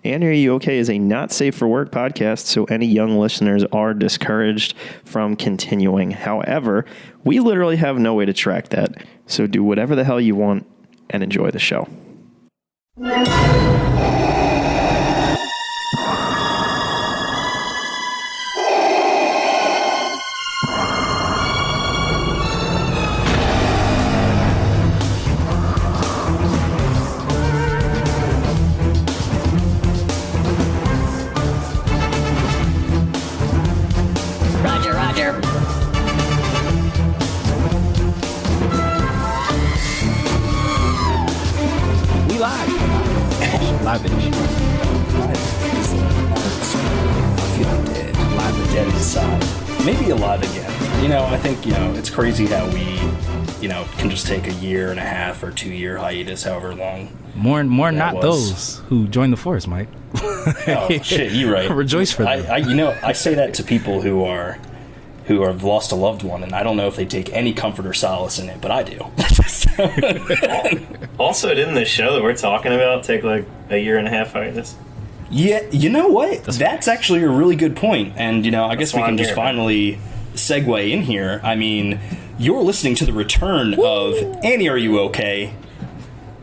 And Are You Okay is a not safe for work podcast, so any young listeners are discouraged from continuing. However, we literally have no way to track that, so do whatever the hell you want and enjoy the show. Maybe alive again. You know, I think, it's crazy how we, can just take a year and a half or 2 year hiatus, however long. More not those who join the force, Mike. Oh, shit, you're right. Rejoice for them. I say that to people who have lost a loved one, and I don't know if they take any comfort or solace in it, but I do. Also, didn't the show that we're talking about take like a year and a half hiatus? Yeah, you know what? That's actually a really good point. And, I guess we can just finally segue in here. I mean, you're listening to the return of Annie, Are You Okay?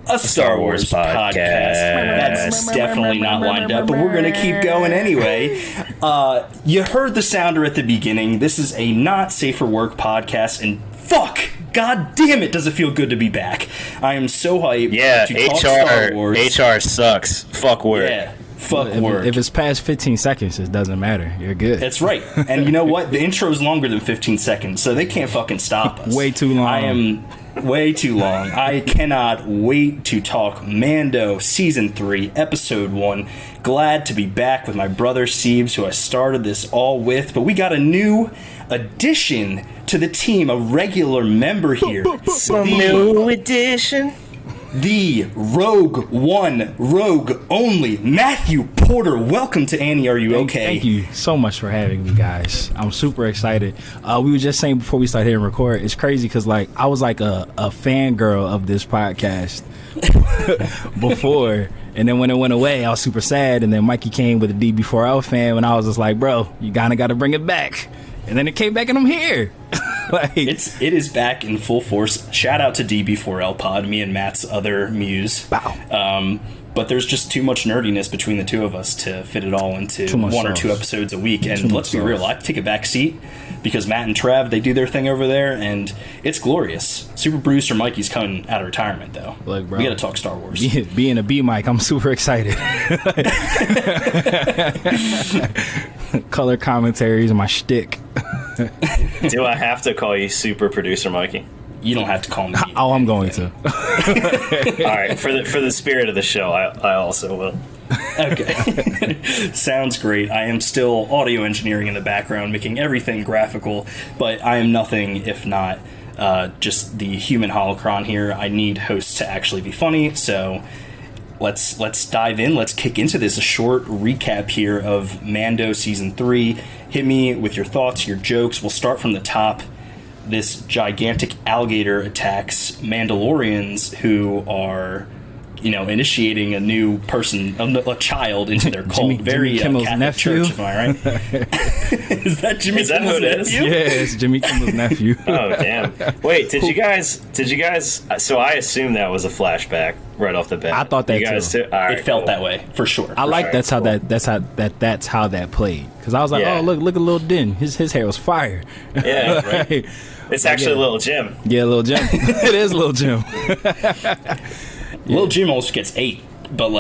A Star Wars podcast. That's definitely not lined up, but we're going to keep going anyway. You heard the sounder at the beginning. This is a not safe for work podcast, and fuck! God damn it, does it feel good to be back. I am so hyped to talk Star Wars. HR sucks. Fuck work. Yeah. Fuck work. If it's past 15 seconds, it doesn't matter. You're good. That's right. And you know what? The intro is longer than 15 seconds, so they can't fucking stop us. Way too long. I am way too long. I cannot wait to talk Mando Season 3, Episode 1. Glad to be back with my brother Ceebs, who I started this all with. But we got a new addition to the team, a regular member here. New addition. The Rogue One, Rogue Only, Matthew Porter. Welcome to Annie, Are You Okay? Thank you so much for having me, guys. I'm super excited. We were just saying before we started hitting record, it's crazy because I was like a fangirl of this podcast before, and then when it went away, I was super sad, and then Mikey came with a DB4L fan, and I was just like, bro, you kinda gotta bring it back. And then it came back and I'm here. It is back in full force. Shout out to DB4L Pod, me and Matt's other muse. Wow. But there's just too much nerdiness between the two of us to fit it all into one or two episodes a week. And let's be real, I take a back seat because Matt and Trav, they do their thing over there, and it's glorious. Super producer Mikey's coming out of retirement, though. Look, bro, we gotta talk Star Wars. Yeah, being a B-Mike, I'm super excited. Color commentaries and my shtick. Do I have to call you super producer Mikey? You don't have to call me. Oh, I'm going to. All right, for the spirit of the show, I also will. Okay. Sounds great. I am still audio engineering in the background, making everything graphical, but I am nothing if not just the human holocron here. I need hosts to actually be funny, so let's dive in. Let's kick into this. A short recap here of Mando Season 3. Hit me with your thoughts, your jokes. We'll start from the top. This gigantic alligator attacks Mandalorians who are, initiating a new person, a child into their cult. Very Kimmel's Catholic nephew. church, am I right? Is that Jimmy Is that Kimmel's who it is? nephew? Yeah, it's Jimmy Kimmel's nephew. Oh, damn. Wait, did you guys, so I assume that was a flashback right off the bat. I thought that you guys too. All right, It felt cool. that way, for sure. I like Right, that's how cool. that's how that played. Because I was like, Yeah. oh, look at Lil Din. His hair was fire. Yeah, right. It's actually Little Jim. Yeah, Lil Jim. It is Lil Jim. Lil Jim almost gets 8, but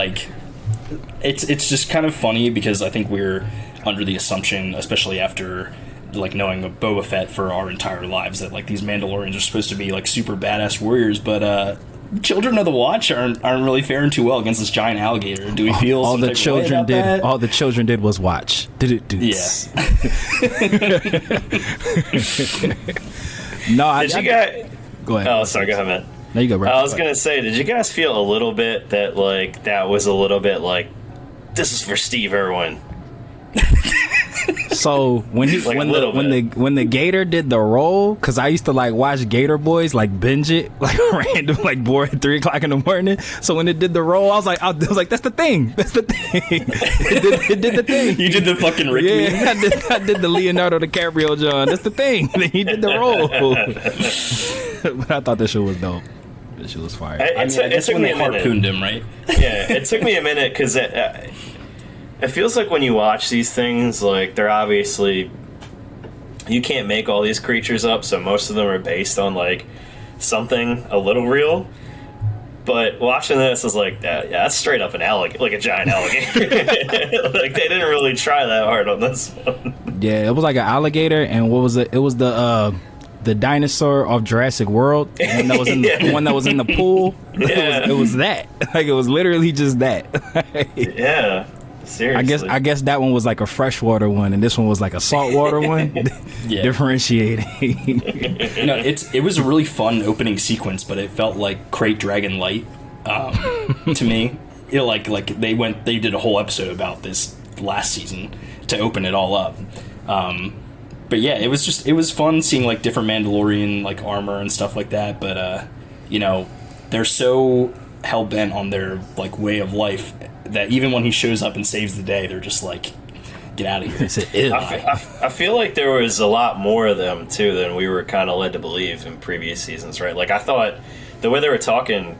it's just kind of funny because I think we're under the assumption, especially after knowing of Boba Fett for our entire lives, that these Mandalorians are supposed to be super badass warriors, but Children of the Watch aren't really faring too well against this giant alligator. Do we feel all some the type of way children about did? that? All the children did was watch. Did it do? Yeah. No, Did you guys... Go ahead. Oh, sorry, go ahead, man. There you go, bro. I was going to say, did you guys feel a little bit that, that was a little bit this is for Steve Irwin? So when he Like a when little when the Gator did the roll, because I used to like watch Gator Boys, like binge it, like random, like bored at 3 o'clock in the morning. So when it did the roll, I was like, that's the thing. That's the thing. It did the thing. You did the fucking Rick meme? Yeah, I did the Leonardo DiCaprio John. That's the thing. He did the roll. But I thought this shit was dope. This shit was fire. I mean, that's when they harpooned him, right? Yeah, it took me a minute because it feels like when you watch these things, like they're obviously, you can't make all these creatures up, so most of them are based on like something a little real. But watching this is like that. Yeah, that's straight up an alligator, like a giant alligator. Like they didn't really try that hard on this one. Yeah, it was like an alligator, and what was it? It was the dinosaur of Jurassic World, the one that was in the one that was in the pool. Yeah. It was that. Like it was literally just that. Yeah, seriously. I guess that one was like a freshwater one, and this one was like a saltwater one. Yeah. Differentiating. It was a really fun opening sequence, but it felt like Crate Dragon Light to me. Like they did a whole episode about this last season to open it all up. But yeah, it was fun seeing like different Mandalorian like armor and stuff like that. But they're so hell bent on their like way of life that even when he shows up and saves the day, they're just like, get out of here. I feel like there was a lot more of them too than we were kind of led to believe in previous seasons, right? Like I thought the way they were talking,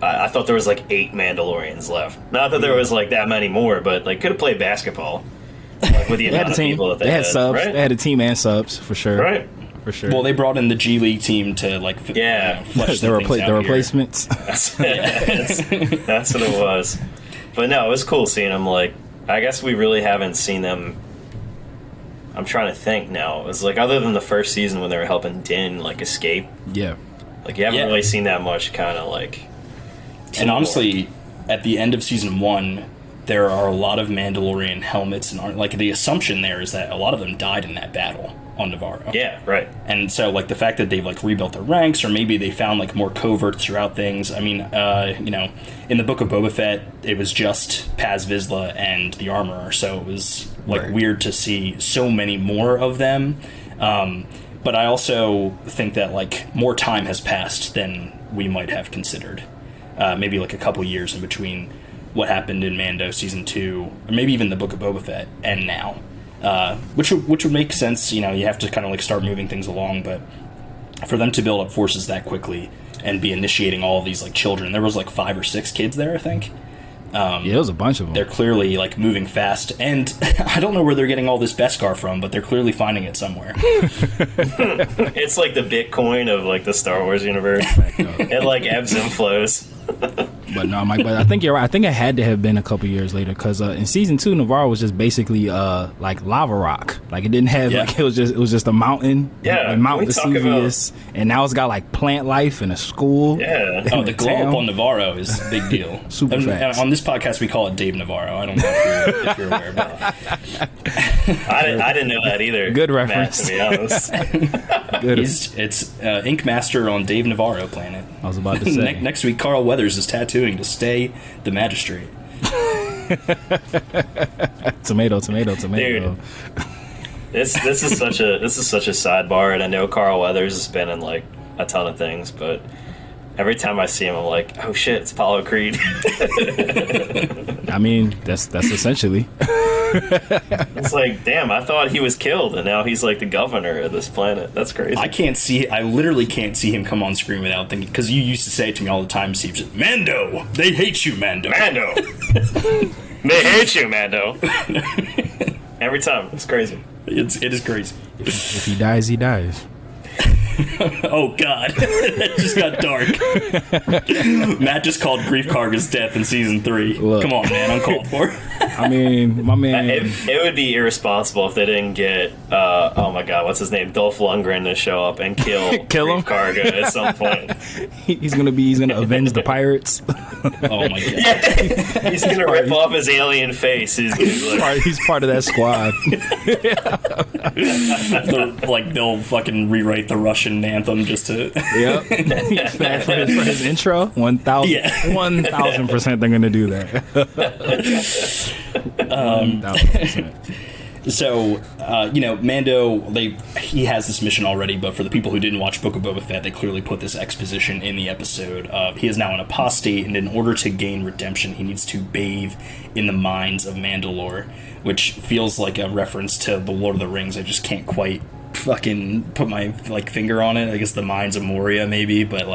I thought there was like 8 Mandalorians left. Not that there was like that many more, but like could have played basketball. Like with the amount of people that they had subs. right? They had a team and subs for sure. Right. For sure. Well, they brought in the G League team to like flesh the things out here. replacements. That's what it was. But no, it was cool seeing them. Like, I guess we really haven't seen them. I'm trying to think now. It was like other than the first season when they were helping Din like escape. Yeah. Like you haven't really seen that much kind of like. And honestly, at the end of season 1, there are a lot of Mandalorian helmets and like the assumption there is that a lot of them died in that battle on Navarro. Yeah, right. And so like the fact that they've like rebuilt their ranks, or maybe they found like more coverts throughout things. I mean, in the Book of Boba Fett, it was just Paz Vizsla and the Armorer, so it was like weird to see so many more of them. But I also think that like more time has passed than we might have considered. Maybe like a couple years in between what happened in Mando season 2, or maybe even the Book of Boba Fett, and now, which would make sense. You have to kind of like start moving things along, but for them to build up forces that quickly and be initiating all of these like children, there was like 5 or 6 kids there, I think. Yeah, it was a bunch of them. They're clearly like moving fast, and I don't know where they're getting all this Beskar from, but they're clearly finding it somewhere. It's like the Bitcoin of like the Star Wars universe. It like ebbs and flows. But no, Mike. But I think you're right. I think it had to have been a couple years later, because in season 2, Navarro was just basically like lava rock. Like it didn't have like it was just a mountain. Yeah, like Mount Vesuvius, and now it's got like plant life and a school. Yeah. Oh, the glow up on Navarro is a big deal. Super fast. On this podcast, we call it Dave Navarro. I don't know if you're aware about it. I didn't know that either. Good reference. Matt, to be honest. Good. It's Ink Master on Dave Navarro planet. I was about to say. Next week, Carl Weathers is tattooing to stay the magistrate. Tomato. Dude. This is such a sidebar, and I know Carl Weathers has been in like a ton of things, but every time I see him, I'm like, oh shit, it's Apollo Creed. I mean, that's essentially. It's like, damn, I thought he was killed, and now he's like the governor of this planet. That's crazy. I literally can't see him come on screen without thinking, because you used to say it to me all the time, Ceebs, Mando! They hate you, Mando! Mando! They hate you, Mando! Every time. It's crazy. It is crazy. If he dies, he dies. Oh god, that just got dark. Matt just called Grief Karga's death in season 3. Look. Come on, man, uncalled for. I mean, my man. It would be irresponsible if they didn't get, oh my god, what's his name? Dolph Lundgren to show up and kill him? Grief Karga at some point. He's gonna avenge the pirates. Oh my god. Yeah. He's gonna rip off his alien face. He's part of that squad. They'll fucking rewrite the Russian anthem just to. Yep. for his intro, 1,000% they're gonna do that. 1,000%. So, Mando, he has this mission already, but for the people who didn't watch Book of Boba Fett, they clearly put this exposition in the episode. He is now an apostate, and in order to gain redemption, he needs to bathe in the mines of Mandalore, which feels like a reference to the Lord of the Rings. I just can't quite fucking put my finger on it. I guess the mines of Moria maybe, but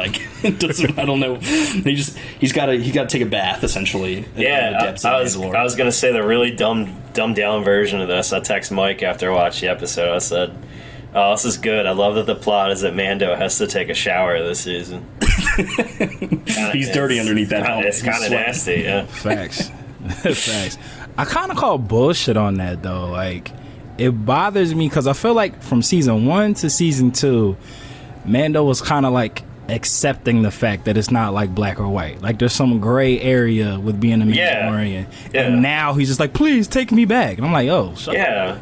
it doesn't. I don't know. He's got to take a bath essentially. Yeah, I was gonna say the really dumbed down version of this. I text Mike after I watched the episode. I said, "Oh, this is good. I love that the plot is that Mando has to take a shower this season." He's dirty underneath that helmet. It's kind of nasty. Yeah, facts. Facts. I kind of call bullshit on that though. It bothers me because I feel like from season 1 to season 2, Mando was kind of accepting the fact that it's not black or white. There's some gray area with being a Mandalorian. Yeah. And now he's just please take me back. And I'm oh,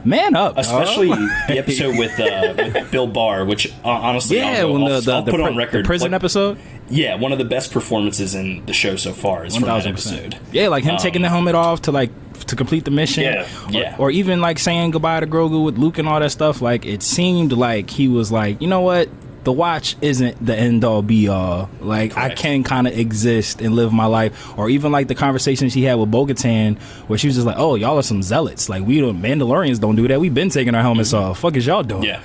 man up. Especially the episode with Bill Barr, which honestly, I'll put on record. The prison episode? Yeah, one of the best performances in the show so far is from that episode. Yeah, him taking the helmet off to complete the mission. Yeah. Or even saying goodbye to Grogu with Luke and all that stuff. It seemed like he was you know what? The watch isn't the end all be all. I can kind of exist and live my life. Or even the conversation she had with Bo-Katan, where she was just oh, y'all are some zealots. We don't, Mandalorians don't do that. We've been taking our helmets off. Fuck is y'all doing? Yeah.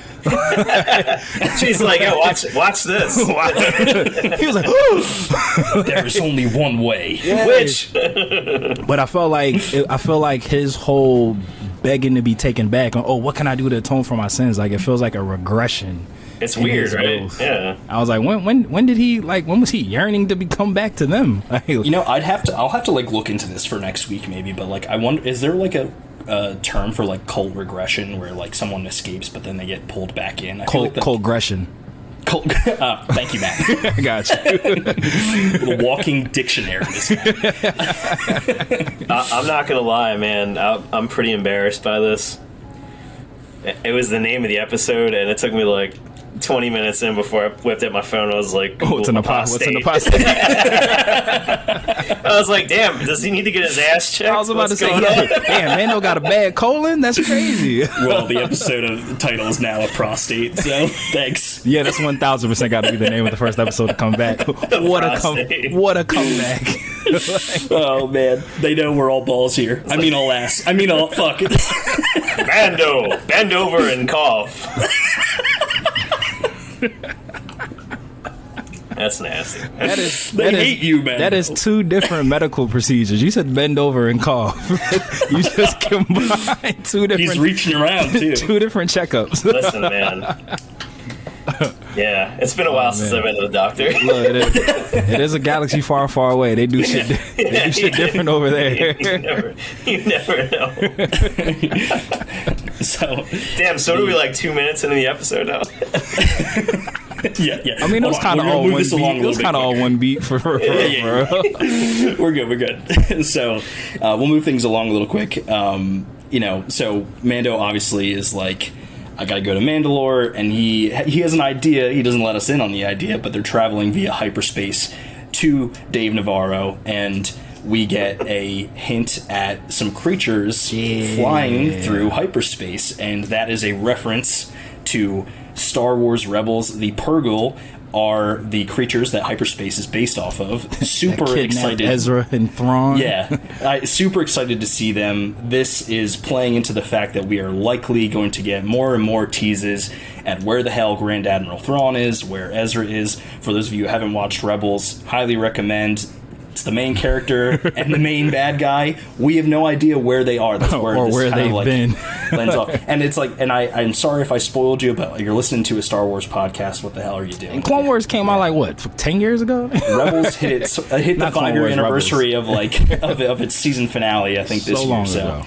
She's yo, watch this. He was oh. There is only one way. Yeah. Which? But I felt like his whole begging to be taken back. Oh, what can I do to atone for my sins? It feels like a regression. It's weird, right? Growth. Yeah. I was when did he when was he yearning to come back to them? I'll have to look into this for next week maybe, but I wonder, is there a term for cult regression where someone escapes but then they get pulled back in? Cult-gression. Thank you, Matt. I got you. The walking dictionary. This guy. I'm not gonna lie, man. I'm pretty embarrassed by this. It was the name of the episode, and it took me 20 minutes in before I whipped out my phone. I was what's an apostate? I was damn, does he need to get his ass checked? I was about to say, damn, Mando got a bad colon? That's crazy. Well, the episode title is now Aprostate, so thanks. Yeah, that's 1,000% got to be the name of the first episode to come back. What a comeback. Oh, man. They know we're all balls here. I mean all ass. I mean all fuck. Mando, bend over and cough. That's nasty. They hate you, man. That is 2 different medical procedures. You said bend over and cough. You just combined 2 different. He's reaching around too. 2 different checkups. Listen, man. Yeah, it's been a while since I've been to the doctor. Look, it is a galaxy far, far away. They do shit. They do shit different over there. You never know. So do we 2 minutes into the episode now? Yeah. I mean, it was kind of all one beat. It was kind of all one beat for. We're good. So we'll move things along a little quick. So Mando obviously is I gotta go to Mandalore, and he has an idea. He doesn't let us in on the idea, but they're traveling via hyperspace to Dave Navarro, and we get a hint at some creatures flying through hyperspace, and that is a reference to Star Wars Rebels. The Purgle are the creatures that hyperspace is based off of. Super excited. Ezra and Thrawn. Yeah. Super excited to see them. This is playing into the fact that we are likely going to get more and more teases at where the hell Grand Admiral Thrawn is, where Ezra is. For those of you who haven't watched Rebels, highly recommend. It's the main character and the main bad guy. We have no idea where they are. That's where or where they've been. Lends off. And it's and I'm sorry if I spoiled you, but you're listening to a Star Wars podcast. What the hell are you doing? And Clone Wars came out 10 years ago? Rebels hit the 5-year anniversary of its season finale. I think this year. So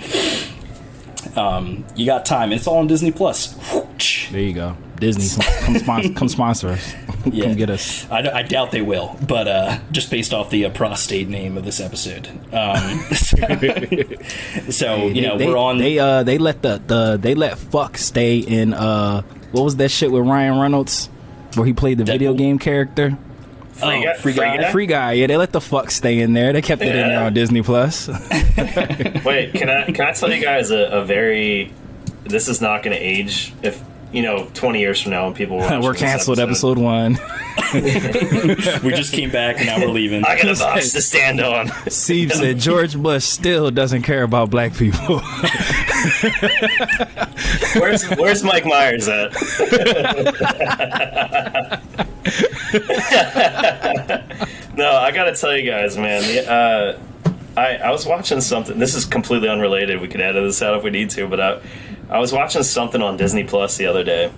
you got time. It's all on Disney Plus. There you go. Disney, come sponsor us. Yeah. Come get us. I doubt they will, but just based off the Apostate name of this episode. We're on. They let fuck stay in. What was that shit with Ryan Reynolds, where he played the video game character? Free Guy. Free Guy. Yeah, they let the fuck stay in there. They kept it in there on Disney Plus. Wait, can I tell you guys a very this is not going to age. If 20 years from now, when people we're canceled. Episode 1. We just came back and now we're leaving. I got a box to stand on. Ceebs said George Bush still doesn't care about black people. Where's Mike Myers at? No, I gotta tell you guys, man. I was watching something. This is completely unrelated. We could edit this out if we need to, but I was watching something on Disney Plus the other day,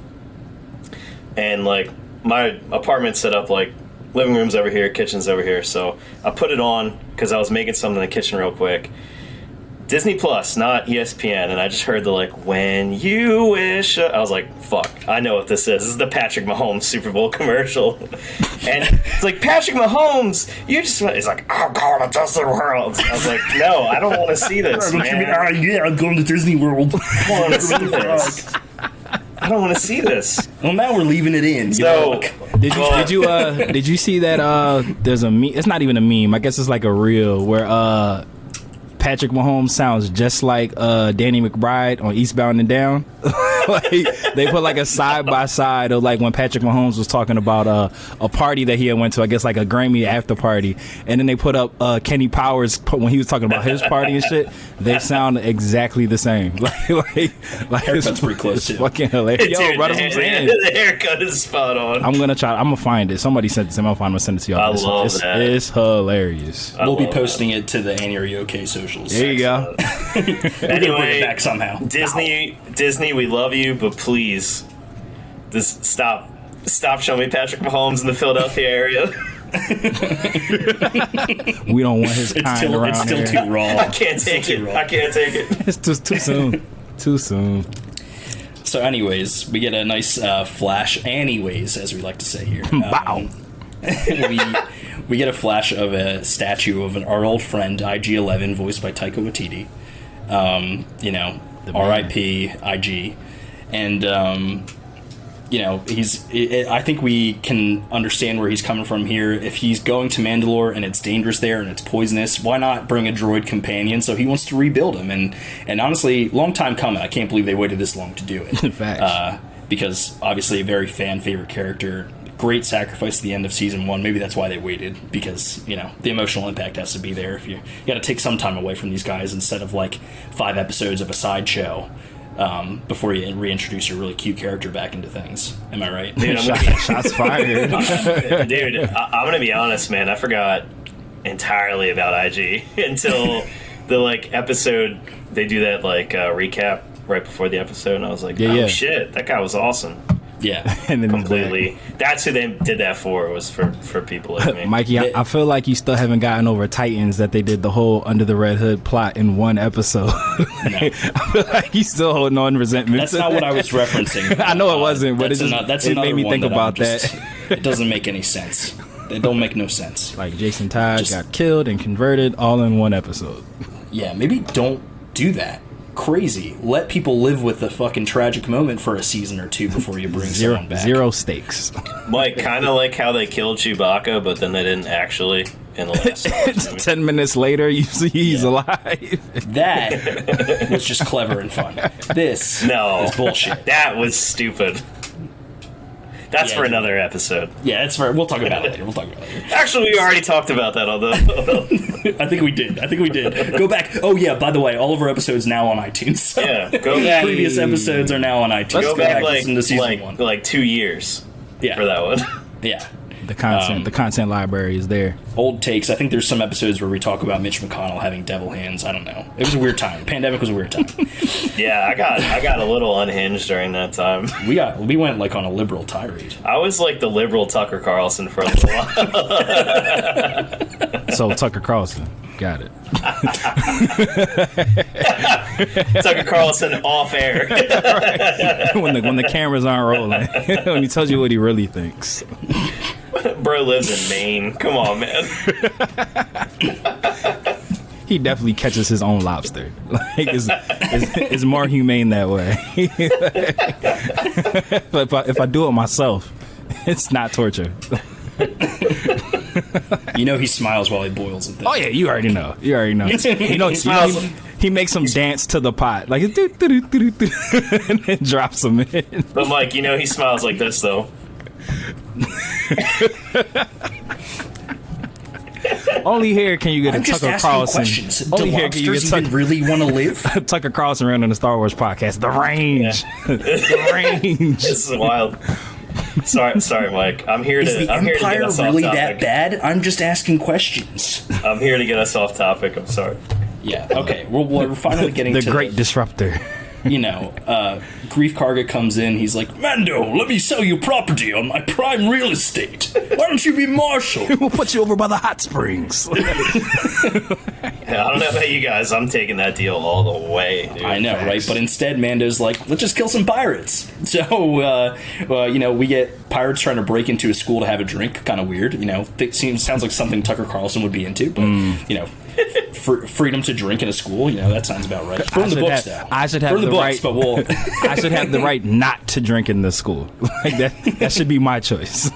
and like my apartment's set up like living room's over here, kitchen's over here. So I put it on because I was making something in the kitchen real quick. Disney Plus, not ESPN, and I just heard the like "When You Wish." I was like, "Fuck, I know what this is. This is the Patrick Mahomes Super Bowl commercial." And it's like, Patrick Mahomes, you just. It's like, I'm going to Disney World. I was like, no, I don't want to see this, man. Yeah, I'm going to Disney World. I don't want to see this. I don't want to see this. Well, now we're leaving it in. So, Did you see that? There's a meme. It's not even a meme. I guess it's like a reel where Patrick Mahomes sounds just like Danny McBride on Eastbound and Down. Like, they put like a side by side of like when Patrick Mahomes was talking about a party that he had went to, I guess like a Grammy after party, and then they put up Kenny Powers when he was talking about his party and shit. They sound exactly the same. Like Haircut's pretty close too. Fucking hilarious. Yo, dude, brother, the haircut is spot on. I'm gonna find it. Somebody sent it to me. I'm gonna send it to y'all. I love that. It's hilarious. We'll be posting it to the Annie socials. There you go. Anyway, bring it back somehow. Disney, we love you, but please, just stop showing me Patrick Mahomes in the Philadelphia area. We don't want his kind around It's still here. too raw. I can't take it. I can't take it. It's too soon. Too soon. So, anyways, we get a nice flash. Anyways, as we like to say here. Wow. We get a flash of a statue of our old friend IG-11, voiced by Taika Waititi. R.I.P. IG, and I think we can understand where he's coming from here. If he's going to Mandalore and it's dangerous there and it's poisonous, why not bring a droid companion? So he wants to rebuild him, and honestly, long time coming. I can't believe they waited this long to do it. Facts. Because obviously a very fan favorite character. Great sacrifice at the end of season 1. Maybe that's why they waited, because the emotional impact has to be there. If you got to take some time away from these guys instead of like 5 episodes of a sideshow before you reintroduce your really cute character back into things. Am I right? Dude, Shots fired. Dude, I'm gonna be honest, man. I forgot entirely about IG until the like episode. They do that like recap right before the episode, and I was like, shit, that guy was awesome. Yeah, And then Completely. That's who they did that for. It was for people like me. Mikey, I feel like you still haven't gotten over Titans, that they did the whole Under the Red Hood plot in one episode. I feel like he's still holding on resentment. That's not what I was referencing. I know it wasn't, but that's it made me think about that. that. It doesn't make any sense. It don't make no sense. Like Jason Todd got killed and converted all in one episode. Yeah, maybe don't do that. Crazy. Let people live with the fucking tragic moment for a season or 2 before you bring someone back. Zero stakes. Mike, kind of like how they killed Chewbacca, but then they didn't actually in the last movie. 10 minutes later, you see he's alive. That was just clever and fun. This is bullshit. That was stupid. That's for another episode. Yeah, it's for. We'll talk about it later. Actually, we already talked about that on the. I think we did. Go back. Oh yeah. By the way, all of our episodes now on iTunes. So Yeah, go back. previous episodes are now on iTunes. Go back like listen to season 1. like 2 years. Yeah. For that one. Yeah. The content library is there. Old takes. I think there's some episodes where we talk about Mitch McConnell having devil hands. I don't know. It was a weird time. Pandemic was a weird time. Yeah, I got a little unhinged during that time. We went like on a liberal tirade. I was like the liberal Tucker Carlson for a little while. So Tucker Carlson, got it. Tucker Carlson off air. when the cameras aren't rolling, when he tells you what he really thinks. Bro lives in Maine. Come on, man. He definitely catches his own lobster. Like it's more humane that way. But if I do it myself, it's not torture. You know he smiles while he boils and things. Oh yeah, you already know. You know He smiles. He makes them dance to the pot, like and then drops them in. But Mike, you know he smiles like this though. Only here can you get I'm a just Tucker asking Carlson. questions. Only Do here can you lobsters get even really want to live? Tucker Carlson ran on the Star Wars podcast. The range, the range. This is wild. Sorry, Mike. I'm here Is to. the I'm here to get Empire us off really topic. that bad? I'm just asking questions. I'm here to get us off topic. I'm sorry. Yeah. Okay. We're finally getting The to great disruptor. Grief Karga comes in. He's like, Mando, let me sell you property on my prime real estate. Why don't you be marshal? We'll put you over by the hot springs. Yeah, I don't know about you guys. I'm taking that deal all the way. Dude. I know, right? But instead, Mando's like, let's just kill some pirates. So, we get pirates trying to break into a school to have a drink. Kind of weird, sounds like something Tucker Carlson would be into. But, freedom to drink in a school, that sounds about right. Burn the books, though. I should have Burn the the books, right. but we'll... I should have the right not to drink in the school. Like that should be my choice.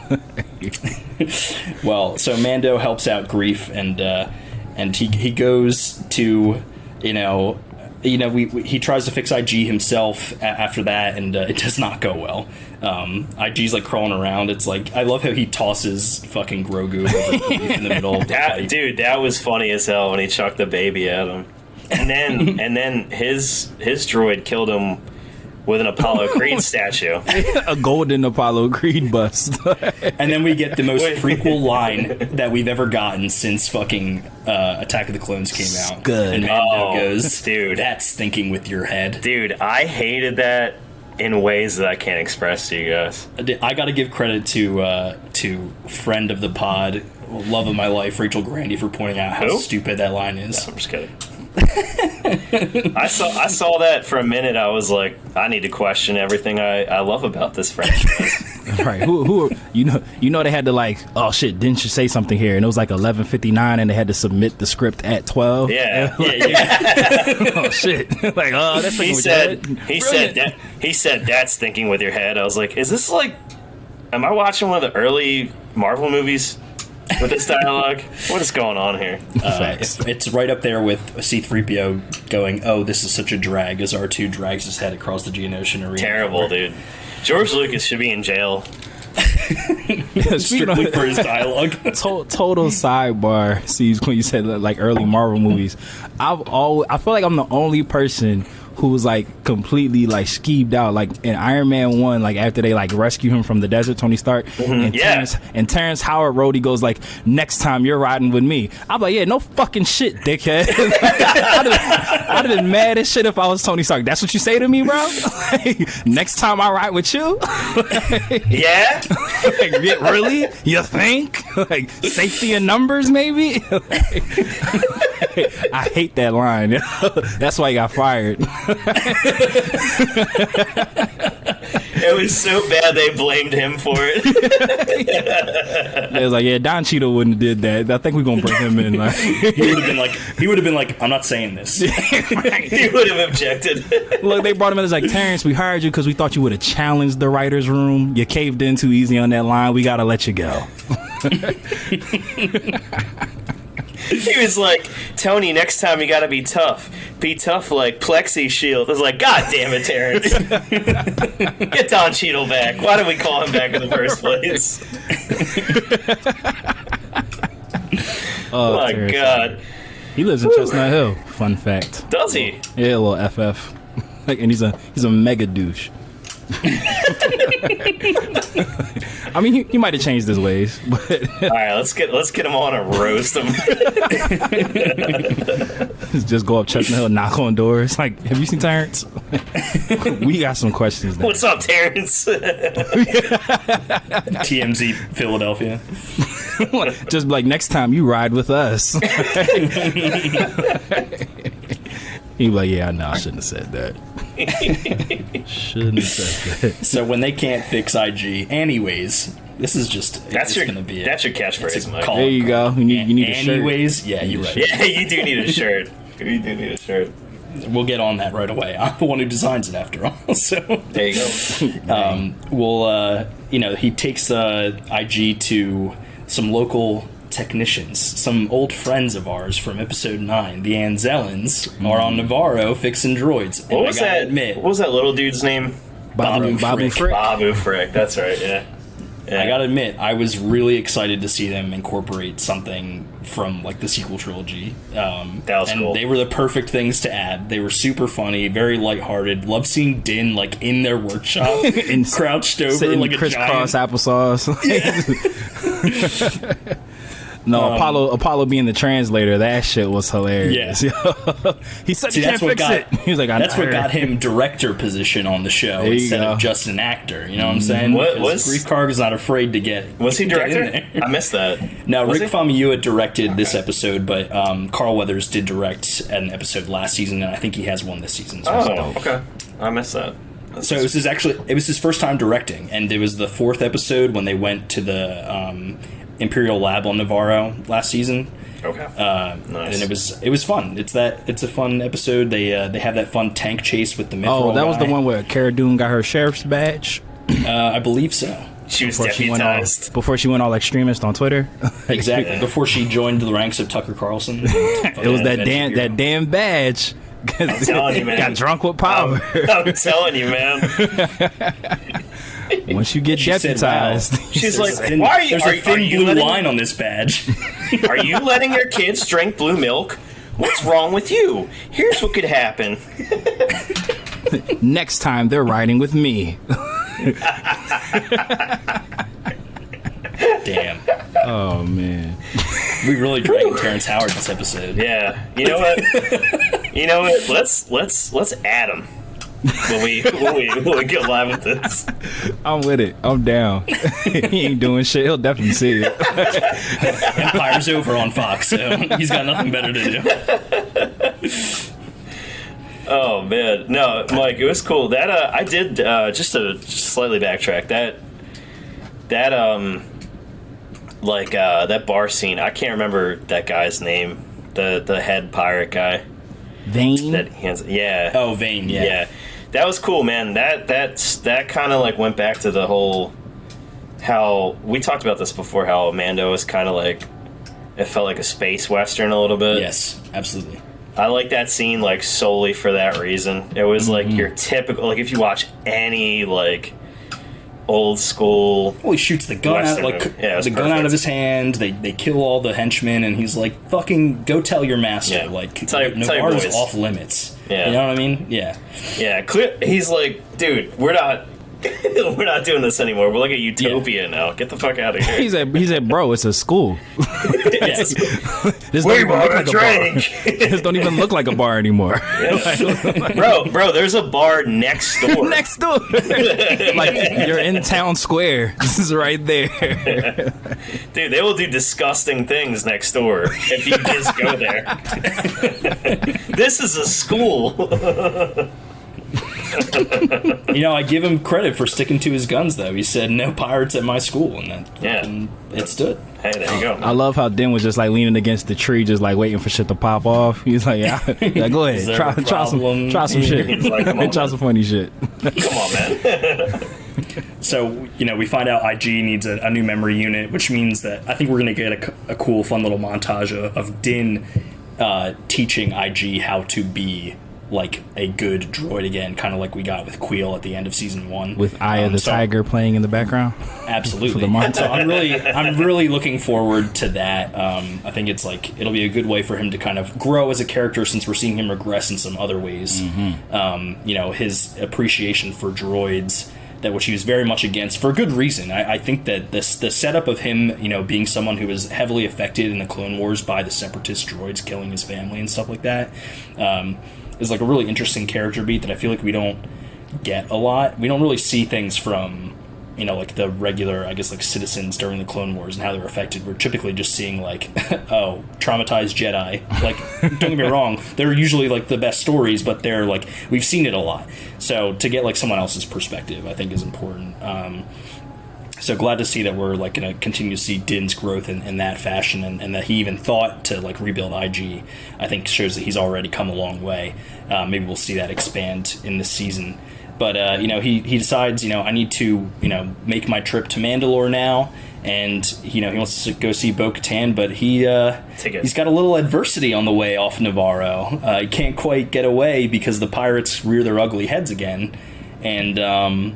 Well, so Mando helps out Grief, and he goes to, he tries to fix IG himself after that, and it does not go well. IG's like crawling around. It's like, I love how he tosses fucking Grogu over Grief in the middle of the fight. Dude, that was funny as hell when he chucked the baby at him, and then his droid killed him with an Apollo Creed statue. A golden Apollo Creed bust. And then we get the most prequel line that we've ever gotten since fucking Attack of the Clones came out. Good. And Mando goes, dude. That's thinking with your head. Dude, I hated that in ways that I can't express to you guys. I got to give credit to friend of the pod, love of my life, Rachel Grandy, for pointing out how stupid that line is. I'm just kidding. I saw that for a minute. I was like, I need to question everything I love about this franchise. Right? Who? You know they had to like, oh shit, didn't you say something here? And it was like 11:59, and they had to submit the script at 12. Yeah. Oh shit! Like, oh, that's He said that's thinking with your head. I was like, is this like? Am I watching one of the early Marvel movies with this dialogue? What is going on here? It's right up there with C-3PO going, oh, this is such a drag, as R2 drags his head across the Geonosian arena. Terrible, dude. George Lucas should be in jail. Strictly for his dialogue. Total sidebar. Ceebs, when you said like early Marvel movies, I feel like I'm the only person who was like completely like skeeved out, like in Iron Man 1, like after they like rescue him from the desert, Tony Stark, and Terrence Howard Rhodey goes like, next time you're riding with me. I'm like, yeah, no fucking shit, dickhead. I'd have been mad as shit if I was Tony Stark. That's what you say to me, bro? Like, next time I ride with you? Yeah? Like, really? You think? Like, safety in numbers, maybe? I hate that line. That's why he got fired. It was so bad they blamed him for it. It was like, yeah, Don Cheadle wouldn't have did that. I think we're gonna bring him in. Like, he would have been like, I'm not saying this. He would have objected. Look, they brought him in as like, Terrence, we hired you because we thought you would have challenged the writer's room. You caved in too easy on that line. We gotta let you go. He was like, Tony, next time you gotta be tough. Be tough like Plexi Shield. I was like, God damn it, Terrence. Get Don Cheadle back. Why did we call him back in the first place? Oh my Terrence. God. He lives in Chestnut Hill. Fun fact. Does he? Yeah, a little FF. Like, and he's a mega douche. I mean, he might have changed his ways, but all right, let's get him on and roast him. Just go up Chestnut Hill, knock on doors. Like, have you seen Terrence? We got some questions now. What's up, Terrence? TMZ Philadelphia. Just like, next time you ride with us. He'd be like, yeah, I know, I shouldn't have said that. Shouldn't have said that. So when they can't fix IG, anyways, this is just that's your catchphrase, Mike. There you go. You need a shirt. Anyways, yeah, you're right. Yeah, you do need a shirt. You do need a shirt. We'll get on that right away. I'm the one who designs it after all. So there you go. he takes IG to some local technicians, some old friends of ours from episode 9, the Anzellans, are on Navarro fixing droids. And What was I gotta that? admit, What was that little dude's name? Babu Frick. Babu Frick. That's right. Yeah. I gotta admit, I was really excited to see them incorporate something from like the sequel trilogy. That was and cool. they were the perfect things to add. They were super funny, very lighthearted. Love seeing Din like in their workshop, And crouched over Sitting like a crisscross giant. applesauce. No, Apollo being the translator, that shit was hilarious. Yeah. He said See, you can't fix it. He was like, that's what got him director position on the show There you instead go. of just an actor. You know what I'm saying? What Because was- Grief Karg is not afraid to get. Was he get in director? there. I missed that. No, Was Rick he? Famuyiwa directed this episode, but Carl Weathers did direct an episode last season, and I think he has one this season. So, Oh, okay. I missed that. so it was his first time directing, and it was the 4th episode when they went to the Imperial Lab on Navarro last season. Okay. Nice. And it was fun. It's a fun episode. They have that fun tank chase with the Mithril Oh, that was the guy. one where Cara Dune got her sheriff's badge I believe so. She was before she went all deputized. extremist on Twitter. Exactly. Before she joined the ranks of Tucker Carlson. It was that damn badge. telling you, man. Got drunk with power. I'm telling you, man. Once you get She said, wow. deputized, She's There's like, a thin- why are you? There's Are, a thin are you blue letting, line on this badge. Are you letting your kids drink blue milk? What's wrong with you? Here's what could happen. next time they're riding with me. Damn. Oh man. We really dragged Terrence Howard this episode. Yeah. You know what? You know what? Let's add them when we get live with this. I'm with it. I'm down. He ain't doing shit. He'll definitely see it. Empire's over on Fox, so he's got nothing better to do. Oh man, no, Mike, it was cool. That I did just to slightly backtrack. That bar scene. I can't remember that guy's name. The head pirate guy. Vane. That hands. Yeah. Oh, Vane, yeah. Yeah. That was cool, man. That kind of like went back to the whole how we talked about this before. How Mando is kind of like it felt like a space western a little bit. Yes, absolutely. I like that scene like solely for that reason. It was like your typical like if you watch any like old school. Well, he shoots the gun Western out, like movie. Yeah, it was the gun perfect. out of his hand. They kill all the henchmen, and he's like, "Fucking go tell your master." Yeah. Like, Tell your Navarro's boys. off limits. Yeah. You know what I mean? Yeah. Yeah, clear. He's like, dude, we're not doing this anymore. We're like a utopia now. Get the fuck out of here. He said, bro, it's a school. Yes. This don't We even look bought a like a bar. drink. This don't even look like a bar anymore. bro, there's a bar next door. Next door. Like you're in town square. This is right there. Dude, they will do disgusting things next door if you just go there. This is a school. You know, I give him credit for sticking to his guns, though. He said, "No pirates at my school," and that fucking, it stood. Hey, there you go. I love how Den was just like leaning against the tree, just like waiting for shit to pop off. He's like, yeah, go Is ahead, there a try some problem? shit, He's like, come on, try man. some funny shit. Come on, man. So, you know, we find out IG needs a new memory unit, which means that I think we're going to get a cool, fun little montage of Din teaching IG how to be like a good droid again, kind of like we got with Queel at the end of season 1 With Eye of the so- Tiger playing in the background. Absolutely. For the montage. So I'm really looking forward to that. I think it's like it'll be a good way for him to kind of grow as a character, since we're seeing him regress in some other ways. You know, his appreciation for droids, that which he was very much against for good reason. I think that the setup of him, you know, being someone who was heavily affected in the Clone Wars by the Separatist droids killing his family and stuff like that, is like a really interesting character beat that I feel like we don't get a lot. We don't really see things from, you know, like the regular, I guess, like citizens during the Clone Wars and how they're affected. We're typically just seeing like, oh, traumatized Jedi. Like, don't get me wrong, they're usually like the best stories, but they're like, we've seen it a lot. So to get like someone else's perspective, I think is important. So glad to see that we're like going to continue to see Din's growth in that fashion, and that he even thought to like rebuild IG. I think shows that he's already come a long way. Maybe we'll see that expand in this season. But he decides, I need to, make my trip to Mandalore now, and he wants to go see Bo-Katan, but he's got a little adversity on the way off Navarro. He can't quite get away because the pirates rear their ugly heads again, and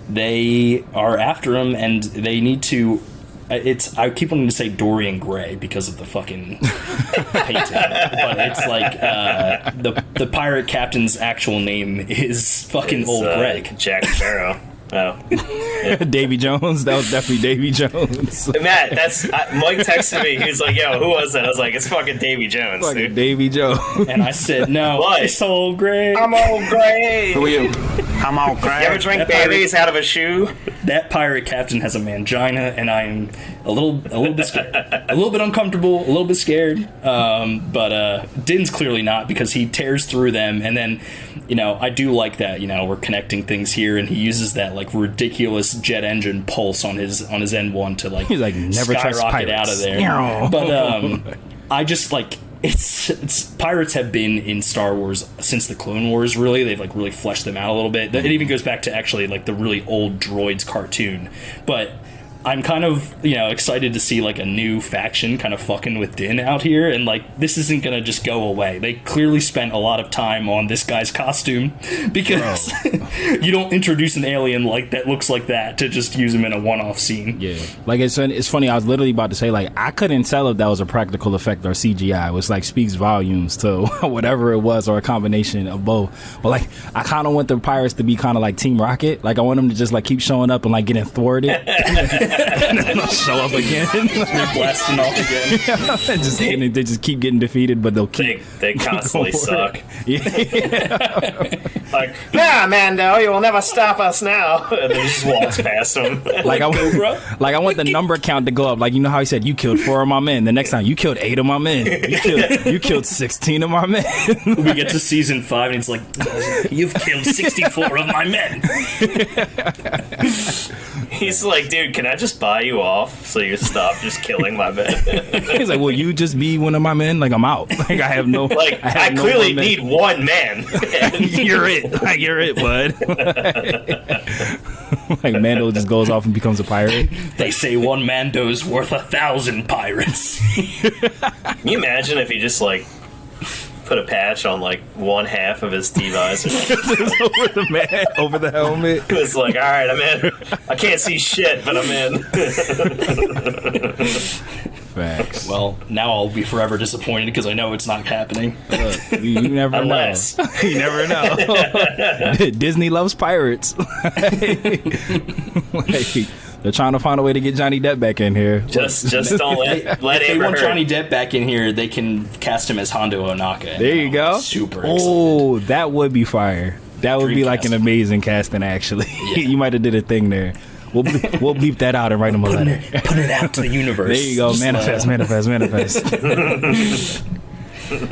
they are after him, and they need to. I keep wanting to say Dorian Gray because of the fucking painting, but it's like the pirate captain's actual name is fucking Old Greg. Jack Sparrow. Oh, yeah. Davy Jones. That was definitely Davy Jones. Matt, Mike texted me. He was like, "Yo, who was that?" I was like, "It's fucking Davy Jones, fucking dude." Davy Jones. And I said, "No, it's Old Greg. I'm Old Greg. Who are you? I'm Old Greg. You ever drink berries out of a shoe?" That pirate captain has a mangina, and I am a little bit scared, a little bit uncomfortable, a little bit scared. But Din's clearly not, because he tears through them, and then I do like that. We're connecting things here, and he uses that like ridiculous jet engine pulse on his N1 to like he's like never trust skyrocket pirates out of there. But I just like. It's pirates have been in Star Wars since the Clone Wars. Really, they've like really fleshed them out a little bit. It even goes back to actually like the really old Droids cartoon. But I'm kind of excited to see like a new faction kind of fucking with Din out here, and like this isn't gonna just go away. They clearly spent a lot of time on this guy's costume, because you don't introduce an alien like that looks like that to just use him in a one-off scene. Yeah, like it's funny. I was literally about to say like I couldn't tell if that was a practical effect or CGI, which like speaks volumes to whatever it was, or a combination of both. But like I kind of want the pirates to be kind of like Team Rocket. Like I want them to just like keep showing up and like getting thwarted. And then they'll show up again. They're blasting off again. They just keep getting defeated, but they'll keep. They constantly suck. Yeah. Like, nah, Mando, you will never stop us now. And they just walks past them. Like I want the number count to go up. Like how he said you killed 4 of my men. The next time you killed 8 of my men. You killed 16 of my men. We get to season 5 and it's like, you've killed 64 of my men. He's like, dude, can I just buy you off so you stop just killing my men? He's like, will you just be one of my men? Like I'm out. Like I have no. Like I clearly need one man. You're it. Like you're it, bud. Like Mando just goes off and becomes a pirate. They say one Mando's worth 1,000 pirates. Can you imagine if he just like put a patch on like one half of his T-visor over the helmet? It was like, all right, I'm in. I can't see shit, but I'm in. Facts. Well, now I'll be forever disappointed because I know it's not happening. You never Unless. know. You never know. Disney loves pirates. They're trying to find a way to get Johnny Depp back in here. Just don't let if Amber they want Heard. Johnny Depp back in here, they can cast him as Hondo Ohnaka. There you go. Super excited. Oh, that would be fire. That would be like an Dreamcast. Amazing casting, actually. Yeah. You might have did a thing there. We'll bleep that out and write him a letter. Put it out to the universe. There you go. Just, Manifest.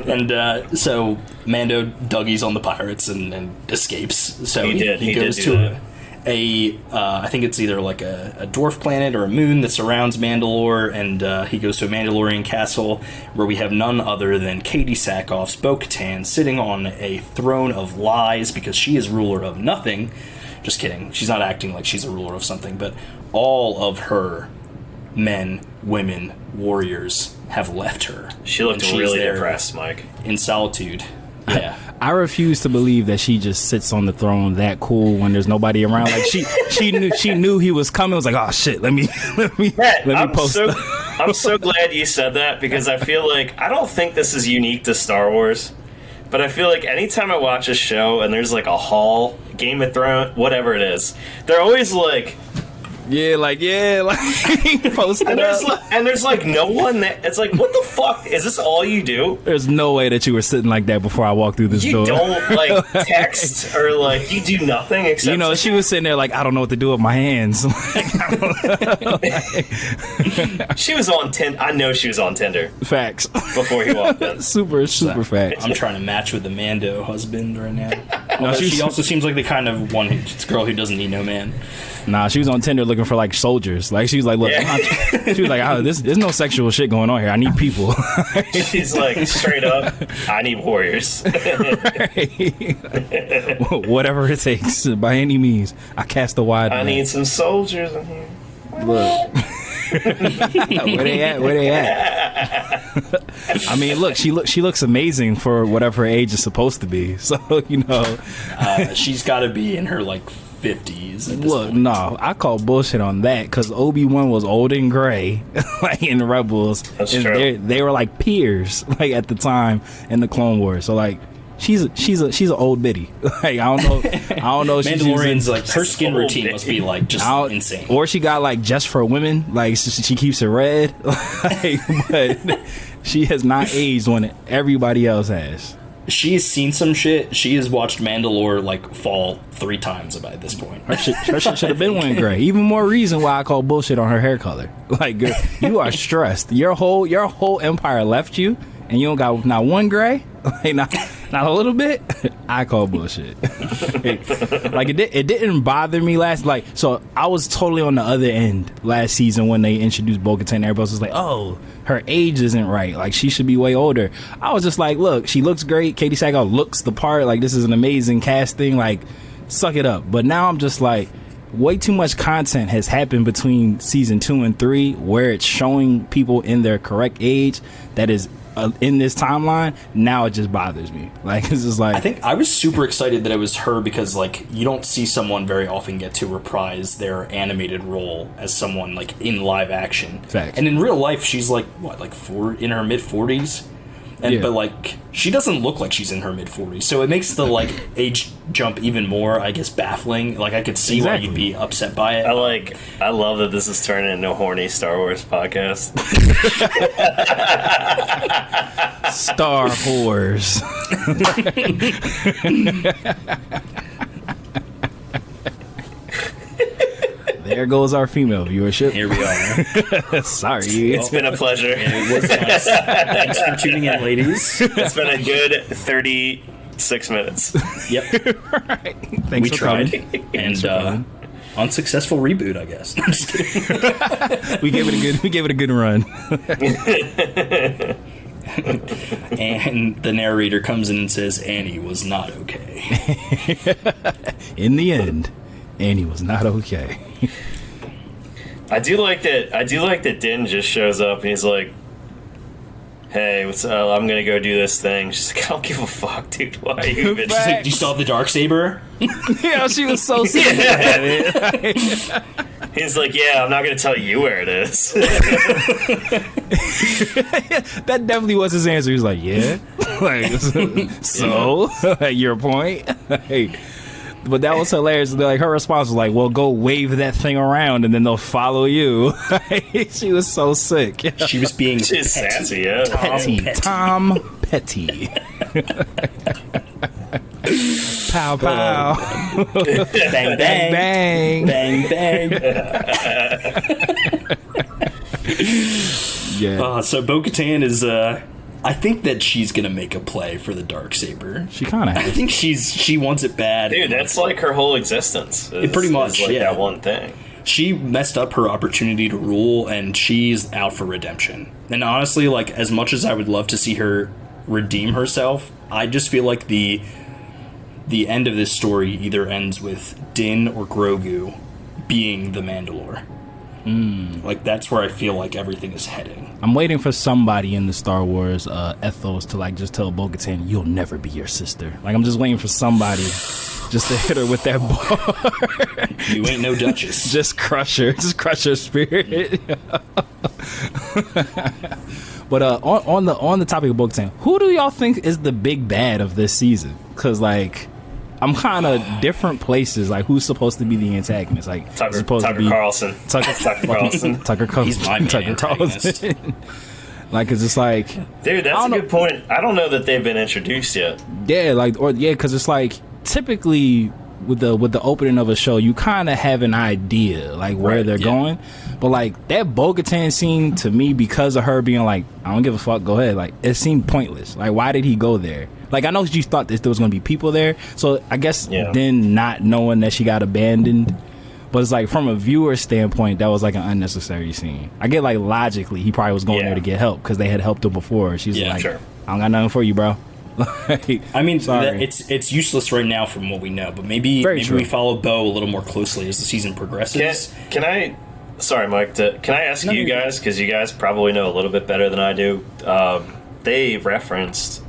And so Mando Dougie's on the pirates and escapes. So He goes did do to I think it's either like a dwarf planet or a moon that surrounds Mandalore, and he goes to a Mandalorian castle where we have none other than Katie Sackhoff's Bo-Katan sitting on a throne of lies because she is ruler of nothing. Just kidding. She's not acting like she's a ruler of something, but all of her men, women, warriors have left her. She looked And she's really there depressed, Mike. in solitude. Yeah. I refuse to believe that she just sits on the throne that cool when there's nobody around. Like she knew he was coming. Was like, oh shit, let me post. I'm so glad you said that, because I feel like I don't think this is unique to Star Wars, but I feel like anytime I watch a show and there's like a hall, Game of Thrones, whatever it is, they're always like. like post it up. And there's like no one that. It's like, what the fuck? Is this all you do? There's no way that you were sitting like that before I walked through this You door. don't like text or like you do nothing except. She was sitting there like, I don't know what to do with my hands. She was on Tinder. I know she was on Tinder Facts. before he walked in. super facts. I'm trying to match with the Mando husband right now. No, She also seems like the kind of girl who doesn't need no man. Nah, she was on Tinder looking looking for like soldiers. Like she was like, look, she was like, there's no sexual shit going on here. I need people. She's like, straight up, I need warriors. Whatever it takes, by any means. I cast a wide. I need some soldiers in here. Look. Where they at? I mean, look, she looks amazing for whatever her age is supposed to be. So, you know, she's got to be in her like 50s. Look, no, I call bullshit on that because Obi-Wan was old and gray, like in Rebels. That's true. They were like peers, like at the time in the Clone Wars. So like. She's an old biddy. Like I don't know. Mandalorian's like her skin routine must be like just insane. Or she got like just for women. Like she keeps it red. Like, but she has not aged when everybody else has. She's seen some shit. She has watched Mandalore like fall 3 times by this point. Her shit should have been went gray. Even more reason why I call bullshit on her hair color. Like girl, you are stressed. Your whole empire left you, and you don't got not one gray. Like not a little bit. I call bullshit. Like it didn't bother me last. Like so, I was totally on the other end last season when they introduced Bo-Katan. Everybody was like, "Oh, her age isn't right. Like she should be way older." I was just like, "Look, she looks great. Katie Sagal looks the part. Like this is an amazing casting. Like suck it up." But now I'm just like, way too much content has happened between season 2 and 3 where it's showing people in their correct age that is. In this timeline, now it just bothers me. Like it's just like I think I was super excited that it was her because like you don't see someone very often get to reprise their animated role as someone like in live action. Facts. And in real life, she's like what, like in her mid-40s, and yeah. But like she doesn't look like she's in her mid-40s, so it makes the like age jump even more, I guess, baffling. Like I could see why you'd be upset by it. I love that this is turning into a horny Star Wars podcast. Star Wars. There goes our female viewership. Here we are. Sorry. It's been a pleasure. It was nice. Thanks for tuning in, ladies. It's been a good 36 minutes. Yep. Right. Thanks we for tried. coming. And unsuccessful reboot, I guess. I'm just kidding. We gave it a good run. And the narrator comes in and says Annie was not okay. In the end, Annie was not okay. I do like that Din just shows up and he's like, "Hey, what's up? I'm gonna go do this thing." She's like, "I don't give a fuck, dude. Why are you even?" She's like, "Do you still have the Darksaber?" Yeah, she was so sick. He's like, "Yeah, I'm not gonna tell you where it is." That definitely was his answer. He was like, "Yeah." Like, so your point. Like, but that was hilarious. Like her response was like, "Well, go wave that thing around, and then they'll follow you." She was so sick. She was being She's sassy, yeah. Tom Petty. Pow pow. Bang bang Bang. bang bang. Yeah. So Bo-Katan is. I think that she's gonna make a play for the Darksaber. She kind of. I think she wants it bad. Dude, that's like her whole existence. Pretty much, like yeah. that one thing. She messed up her opportunity to rule, and she's out for redemption. And honestly, like as much as I would love to see her redeem herself, I just feel like the end of this story either ends with Din or Grogu being the Mandalore. Like that's where I feel like everything is heading. I'm waiting for somebody in the Star Wars ethos to like just tell Bo-Katan, "You'll never be your sister." Like I'm just waiting for somebody just to hit her with that bar. You ain't no Duchess. Just crush her spirit. But on the topic of Bo-Katan, who do y'all think is the big bad of this season? Because like I'm kind of different places. Like who's supposed to be the antagonist? Like Tucker supposed to be Carlson. Tucker Carlson. Tucker Carlson. He's my main Tucker antagonist. Carlson. Like it's just like, Dude, that's a good point. I don't know that they've been introduced yet. yeah, like because it's like typically with the opening of a show, you kind of have an idea like where they're going, but like that Bo-Katan scene to me, because of her being like, "I don't give a fuck, go ahead," like it seemed pointless. Like why did he go there? Like I know you thought that there was going to be people there, so I guess then not knowing that she got abandoned But it's like from a viewer standpoint, that was like an unnecessary scene. I get like logically he probably was going there to get help because they had helped him before. She's like, I don't got nothing for you, bro. Like, I mean, it's useless right now from what we know, but maybe we follow Bo a little more closely as the season progresses. Can I? Sorry, Mike. Can I ask you guys, because you guys probably know a little bit better than I do? They referenced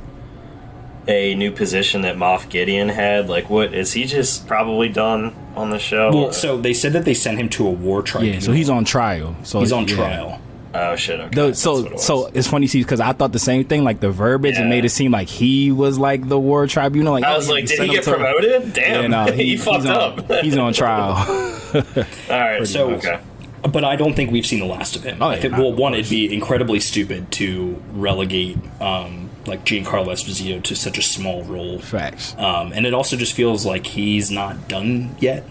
a new position that Moff Gideon had. Like, what is he just probably done on the show? Well, so they said that they sent him to a war tribunal. Yeah, so he's on trial. So he's on trial. Oh shit! Okay. So it's funny, see, because I thought the same thing. Like the verbiage, it made it seem like he was like the war tribunal. Like I was like, did he get promoted? Damn, yeah, no, he fucked up. He's on trial. All right, so okay. But I don't think we've seen the last of him. I think, one, it'd be incredibly stupid to relegate like Giancarlo Esposito to such a small role. Facts. And it also just feels like he's not done yet.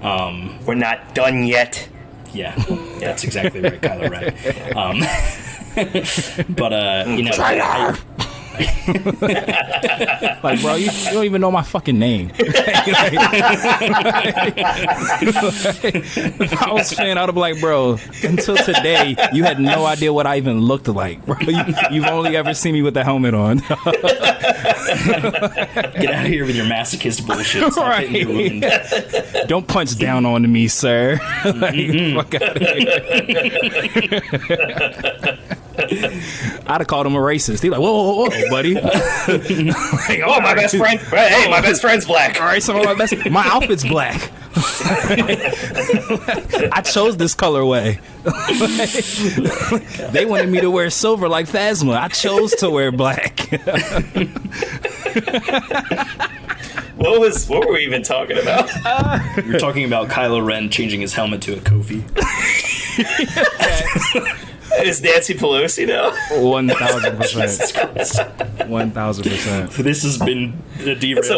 We're not done yet. Yeah, that's exactly right, Kylo Ren. But you know, like, bro, you don't even know my fucking name. If I was fan, I'd be like, bro, until today, you had no idea what I even looked like, bro. You've only ever seen me with the helmet on. Get out of here with your masochist bullshit. Right. Don't punch down on me, sir. Like, fuck out of here. I'd have called him a racist. He's like, whoa, buddy. Like, oh, my best friend. Hey, my best friend's black. All right, some of my outfit's black. I chose this colorway. They wanted me to wear silver like Phasma. I chose to wear black. What were we even talking about? We were talking about Kylo Ren changing his helmet to a Kofi. Is Nancy Pelosi now? 1,000%. 1,000%. This has been a derailed. This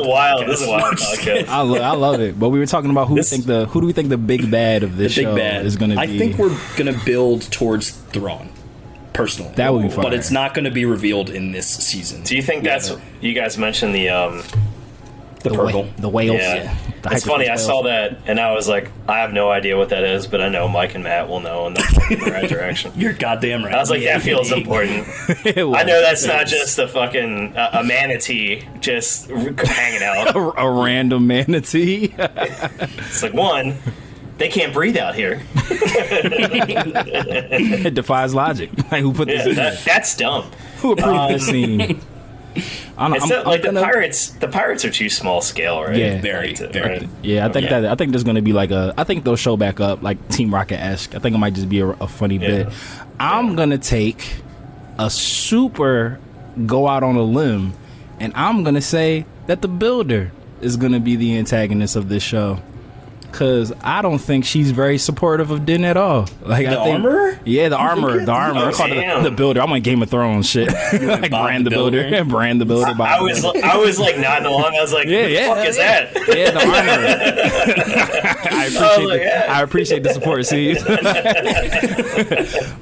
is a wild podcast. I love it. But we were talking about who do we think the big bad of this show is going to be? I think we're going to build towards Thrawn. Personally, that would be fun. But it's not going to be revealed in this season. Do you think that's? You guys mentioned the purple, the whales. Yeah. It's funny. I saw that and I was like, I have no idea what that is, but I know Mike and Matt will know, and that's in the right direction. You're goddamn right. I was like, that feels important. I know that's not just a fucking a manatee just hanging out. a random manatee. It's like, one, they can't breathe out here. It defies logic. Like, who put this in there? That's dumb. Who approved this scene? The pirates are too small scale, right? Yeah, very. Yeah, I think there's gonna be like I think they'll show back up like Team Rocket-esque. I think it might just be a funny bit. I'm gonna take a super go out on a limb, and I'm gonna say that the Builder is gonna be the antagonist of this show. Because I don't think she's very supportive of Din at all. Like, I think, armor? Yeah, the armor. I call it the Builder. I'm on Game of Thrones shit. Like Brand the Builder. Brand the Builder. I was like nodding along. I was like, what the fuck is that? Yeah, the armor. I appreciate the support, see?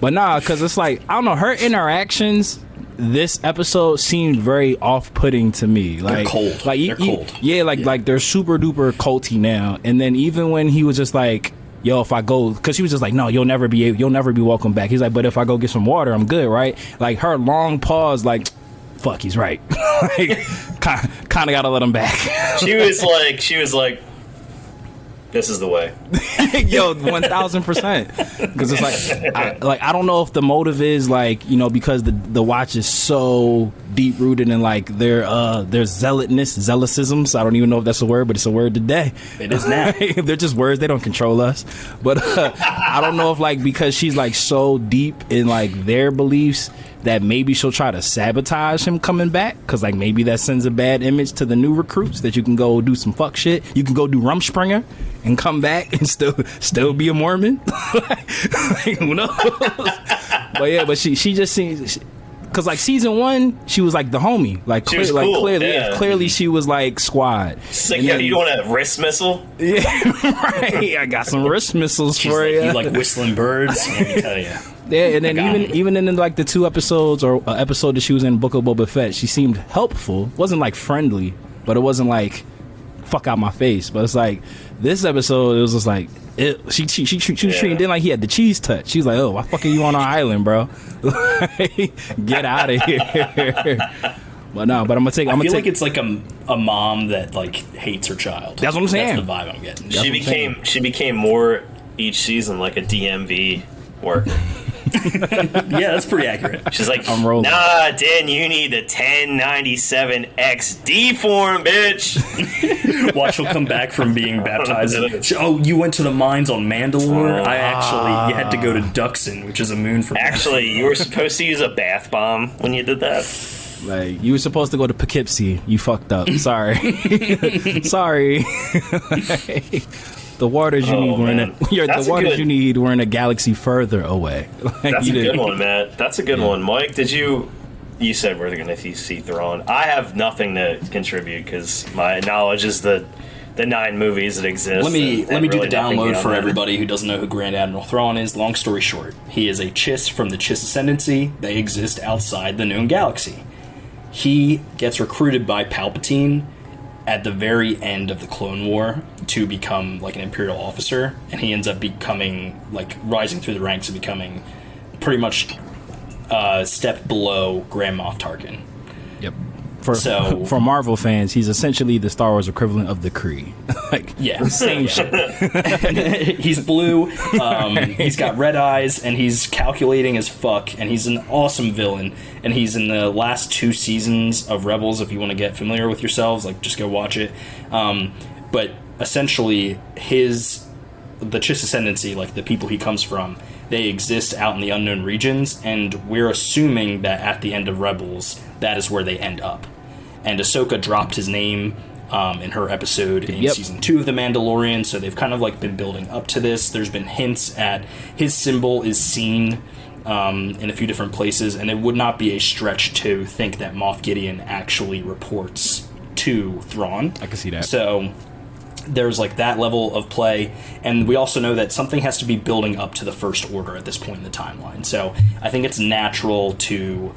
But nah, because it's like, I don't know, her interactions this episode seemed very off-putting to me. Like, they're cold. They're cold. Yeah, like they're super duper culty now. And then even when he was just like, "Yo, if I go," because he was just like, "No, you'll never be welcome back." He's like, "But if I go get some water, I'm good, right?" Like her long pause, like, "Fuck, he's right." Like, kind of gotta let him back. She was like. This is the way. Yo, 1,000%. Because it's like, I don't know if the motive is like, you know, because the watch is so deep rooted in like their zealotisms. I don't even know if that's a word, but it's a word today. It is now. They're just words. They don't control us. But I don't know if like because she's like so deep in like their beliefs that maybe she'll try to sabotage him coming back, because like maybe that sends a bad image to the new recruits that you can go do some fuck shit. You can go do Rumspringer and come back and still be a Mormon. Like, who knows? But she just seems, because like season 1 she was like the homie, like she was cool. Clearly she was like squad. She's like, yo, you want a wrist missile? Yeah, right. I got some wrist missiles for you. You like whistling birds? Let me tell you. Yeah, and then even in like the 2 episodes or episode that she was in Book of Boba Fett, she seemed helpful. Wasn't like friendly, but it wasn't like fuck out my face. But it's like this episode, it was just like she was treating Din like he had the cheese touch. She was like, oh, why fuck are you on our island, bro? Get out of here. But no, but I'm gonna take. I feel like it's like a mom that like hates her child. That's what I'm saying. That's the vibe I'm getting. She became more each season like a DMV worker. Yeah, that's pretty accurate. She's like, I'm rolling. nah, Dan, you need the 1097 XD form, bitch. Watch her come back from being baptized. Oh, you went to the mines on Mandalore? You had to go to Duxon, which is a moon from. Actually, you were supposed to use a bath bomb when you did that. Like, you were supposed to go to Poughkeepsie. You fucked up. Sorry. Sorry. The waters you need you need were in a galaxy further away. That's a good one, Matt. That's a good one. Mike, you said we're going to see Thrawn. I have nothing to contribute because my knowledge is the 9 movies that exist. Let me do the download for everybody who doesn't know who Grand Admiral Thrawn is. Long story short, he is a Chiss from the Chiss Ascendancy. They exist outside the known galaxy. He gets recruited by Palpatine at the very end of the Clone War to become like an Imperial officer, and he ends up becoming like rising through the ranks and becoming pretty much a step below Grand Moff Tarkin. Yep. For Marvel fans, he's essentially the Star Wars equivalent of the Kree. Same shit. He's blue, he's got red eyes, and he's calculating as fuck, and he's an awesome villain. And he's in the last 2 seasons of Rebels. If you want to get familiar with yourselves, like just go watch it. But essentially, the Chiss Ascendancy, like the people he comes from, they exist out in the unknown regions, and we're assuming that at the end of Rebels, that is where they end up. And Ahsoka dropped his name in her episode in season 2 of The Mandalorian, so they've kind of like been building up to this. There's been hints at his symbol is seen in a few different places, and it would not be a stretch to think that Moff Gideon actually reports to Thrawn. I can see that. So there's like that level of play, and we also know that something has to be building up to the First Order at this point in the timeline. So I think it's natural to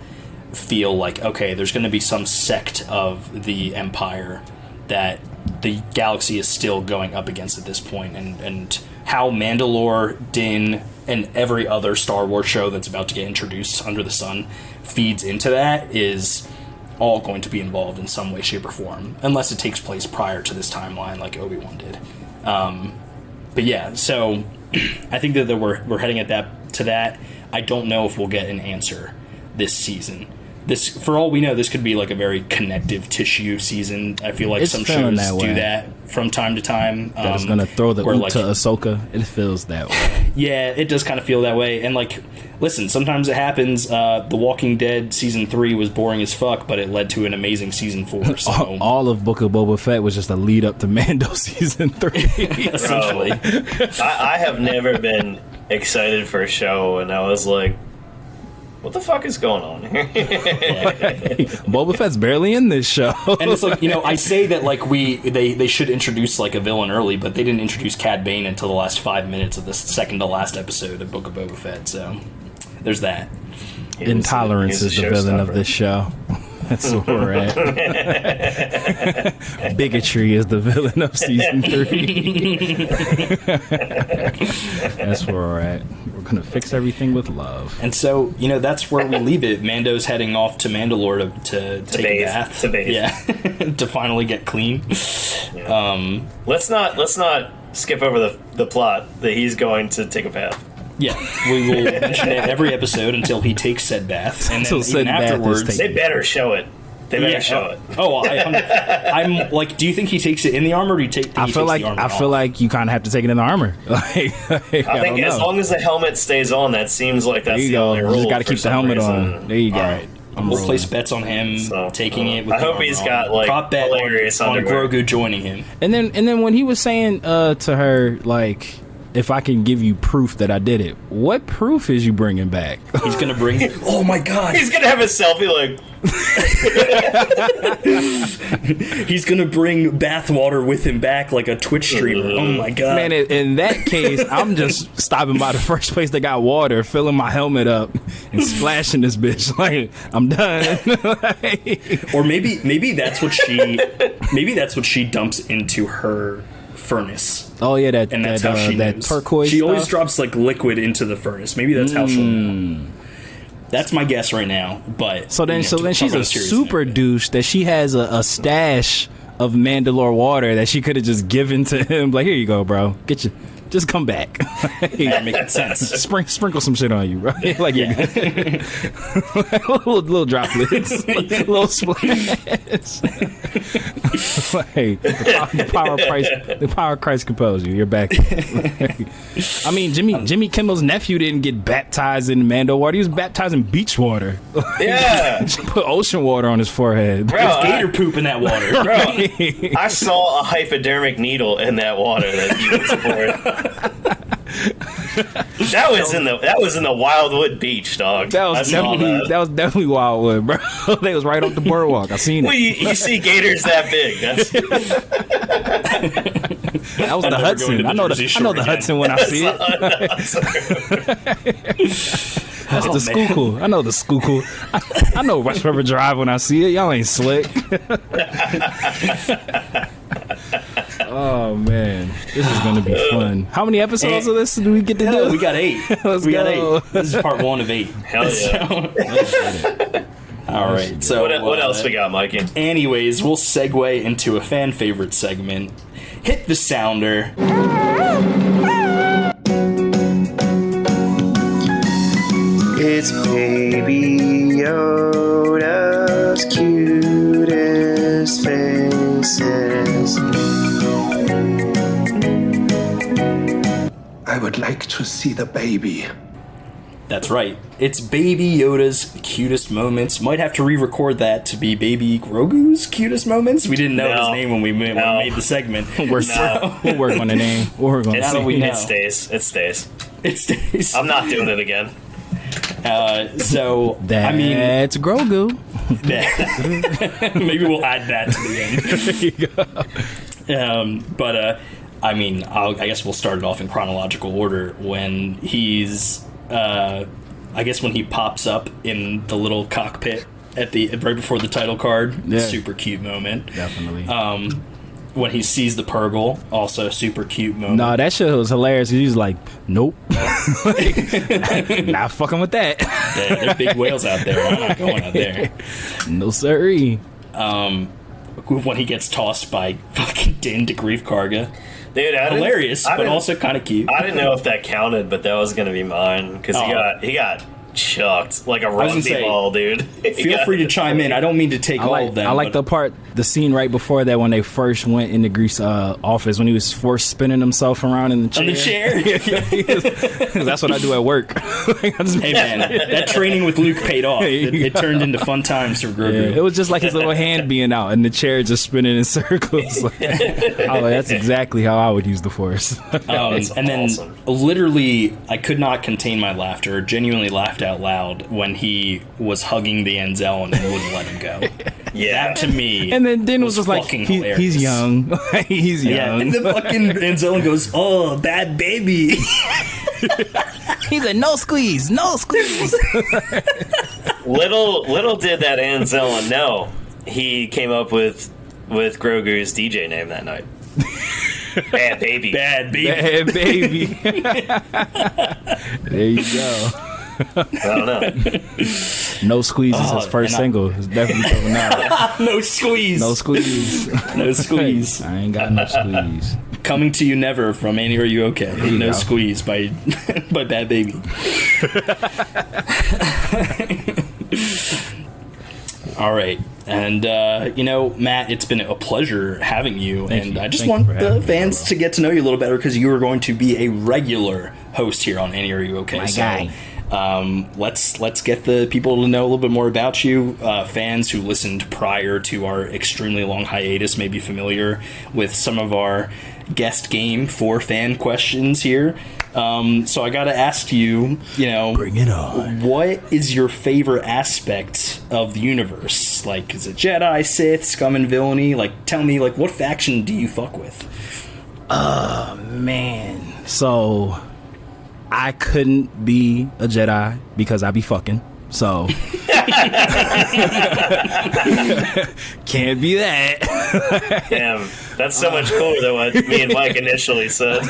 feel like, okay, there's going to be some sect of the Empire that the galaxy is still going up against at this point, and how Mandalore, Din, and every other Star Wars show that's about to get introduced under the sun feeds into that is all going to be involved in some way, shape, or form, unless it takes place prior to this timeline like Obi-Wan did. But yeah, so I think that we're heading at that. I don't know if we'll get an answer this season. This, for all we know, this could be like a very connective tissue season. I feel like some shows do that from time to time. That is going to throw the oot to Ahsoka. It feels that way. Yeah, it does kind of feel that way. And like, listen, sometimes it happens. The Walking Dead season 3 was boring as fuck, but it led to an amazing season 4. So all of Book of Boba Fett was just a lead up to Mando season 3. Essentially. I have never been excited for a show, and I was like, what the fuck is going on here? Boba Fett's barely in this show. And it's like, I say that like they should introduce like a villain early, but they didn't introduce Cad Bane until the last 5 minutes of the second to last episode of Book of Boba Fett. So there's that. Intolerance is the villain of this show. That's where we're at. Bigotry is the villain of season 3. That's where we're at. We're going to fix everything with love. And so, that's where we leave it. Mando's heading off to Mandalore to take a bath. To bathe. Yeah. To finally get clean. Yeah. Let's not skip over the plot that he's going to take a bath. Yeah, we will mention it every episode until he takes said bath, and then even afterwards, they better show it. They better show it. Oh, I'm like, do you think he takes it in the armor? Or do you take? I feel like you kind of have to take it in the armor. I think as long as the helmet stays on, that seems like that's the only rule. You just got to keep the helmet on. There you go. All right. We'll place bets on him taking it. With I hope he's got like prop bet hilarious on underwear. Grogu joining him. And then when he was saying to her like, if I can give you proof that I did it. What proof is you bringing back? He's gonna bring. Oh my god! He's gonna have a selfie like. He's gonna bring bathwater with him back like a Twitch streamer. Oh my god! Man, in that case, I'm just stopping by the first place that got water, filling my helmet up, and splashing this bitch. Like, I'm done. Or maybe that's what she dumps into her furnace. Oh yeah, And that's how she that knows. turquoise. She always stuff? drops like liquid into the furnace. Maybe that's how she'll know. That's my guess right now. But So then to she's talk on a serious super note. douche that she has a stash of Mandalore water that she could have just given to him. Like, here you go, bro. Just come back. That makes sense. Sprinkle some shit on you, bro. Like, Yeah. little droplets, little splash. Like, the power of Christ compels you. You're back. I mean, Jimmy Kimmel's nephew didn't get baptized in Mando water. He was baptized in beach water. Yeah. Put ocean water on his forehead. Bro, There's gator poop in that water. Bro, I saw a hypodermic needle in that water that he was pouring. That was in the Wildwood Beach, dog. That was definitely Wildwood, bro. They was right off the boardwalk. I seen it. Well, you see gators that big. That's That was the never Hudson. going to I know Jersey the Shore again. Hudson when I see it. That's the Schuylkill. I know the Schuylkill. I know West River Drive when I see it. Y'all ain't slick. Oh man, this is gonna be fun. How many episodes of this do we get to do? We got 8. Let's we got go. 8. This is part 1 of 8. hell yeah. All right. So What else we got, Mikey? Anyways, we'll segue into a fan favorite segment. Hit the sounder. It's Baby Yoda's cutest faces. I would like to see the baby. That's right. It's Baby Yoda's cutest moments. Might have to re-record that to be Baby Grogu's cutest moments. We didn't know his name when we made the segment. We'll work on the name. We'll work on Now that the we know. It stays. It stays. I'm not doing it again. So, That's I mean, Grogu. maybe we'll add that to the end. I mean, I guess we'll start it off in chronological order. When he's, I guess when he pops up in the little cockpit right before the title card, Yeah. super cute moment. Definitely. When he sees the Purgle, also super cute moment. No, that shit was hilarious. He's like, nope. Not fucking with that. There are big whales out there. I'm not going out there. No siree. When he gets tossed by fucking Din to Grief Karga. Dude, Hilarious, but also kind of cute. I didn't know if that counted, but that was gonna be mine because he got chucked like a was gonna rugby say, ball, dude. Feel free to chime in. I don't mean to take all of them. I like but the scene right before that when they first went into Greece's office when he was forced spinning himself around in the chair. on the chair. 'Cause that's what I do at work. Hey man, that training with Luke paid off. It turned into fun times for Grogu. It was just like his little hand being out and the chair just spinning in circles. I was like, that's exactly how I would use the Force. That's And then awesome. literally, I could not contain my laughter. Genuinely laughed out loud when he was hugging the Anzellan and wouldn't let him go. Yeah. That to me. And then Din was just like, fucking he's hilarious. young. He's young. Yeah, and the fucking Anzellan goes, "Oh, bad baby." He's a no squeeze. Little did that Anzella know he came up with Grogu's DJ name that night. Bad baby. Bad baby. Bad baby. There you go. I don't know. No squeeze is his first and single. It's definitely coming out. No squeeze. No squeeze. No squeeze. I ain't got no squeeze. Coming to you never from Annie. Are you okay? you No go. squeeze by by Bad Baby. All right, and Matt, it's been a pleasure having you, Thank and you. I just Thank want you for having the me, fans bro. to get to know you a little better because you are going to be a regular host here on Annie. Are you okay? My guy. Let's get the people to know a little bit more about you. Fans who listened prior to our extremely long hiatus may be familiar with some of our guest game for fan questions here. So I got to ask you, Bring it on. What is your favorite aspect of the universe? Like, is it Jedi, Sith, scum and villainy? Like, tell me, like, what faction do you fuck with? Man. So I couldn't be a Jedi because I be fucking. So can't be that. Damn, that's so much cooler than what me and Mike initially said.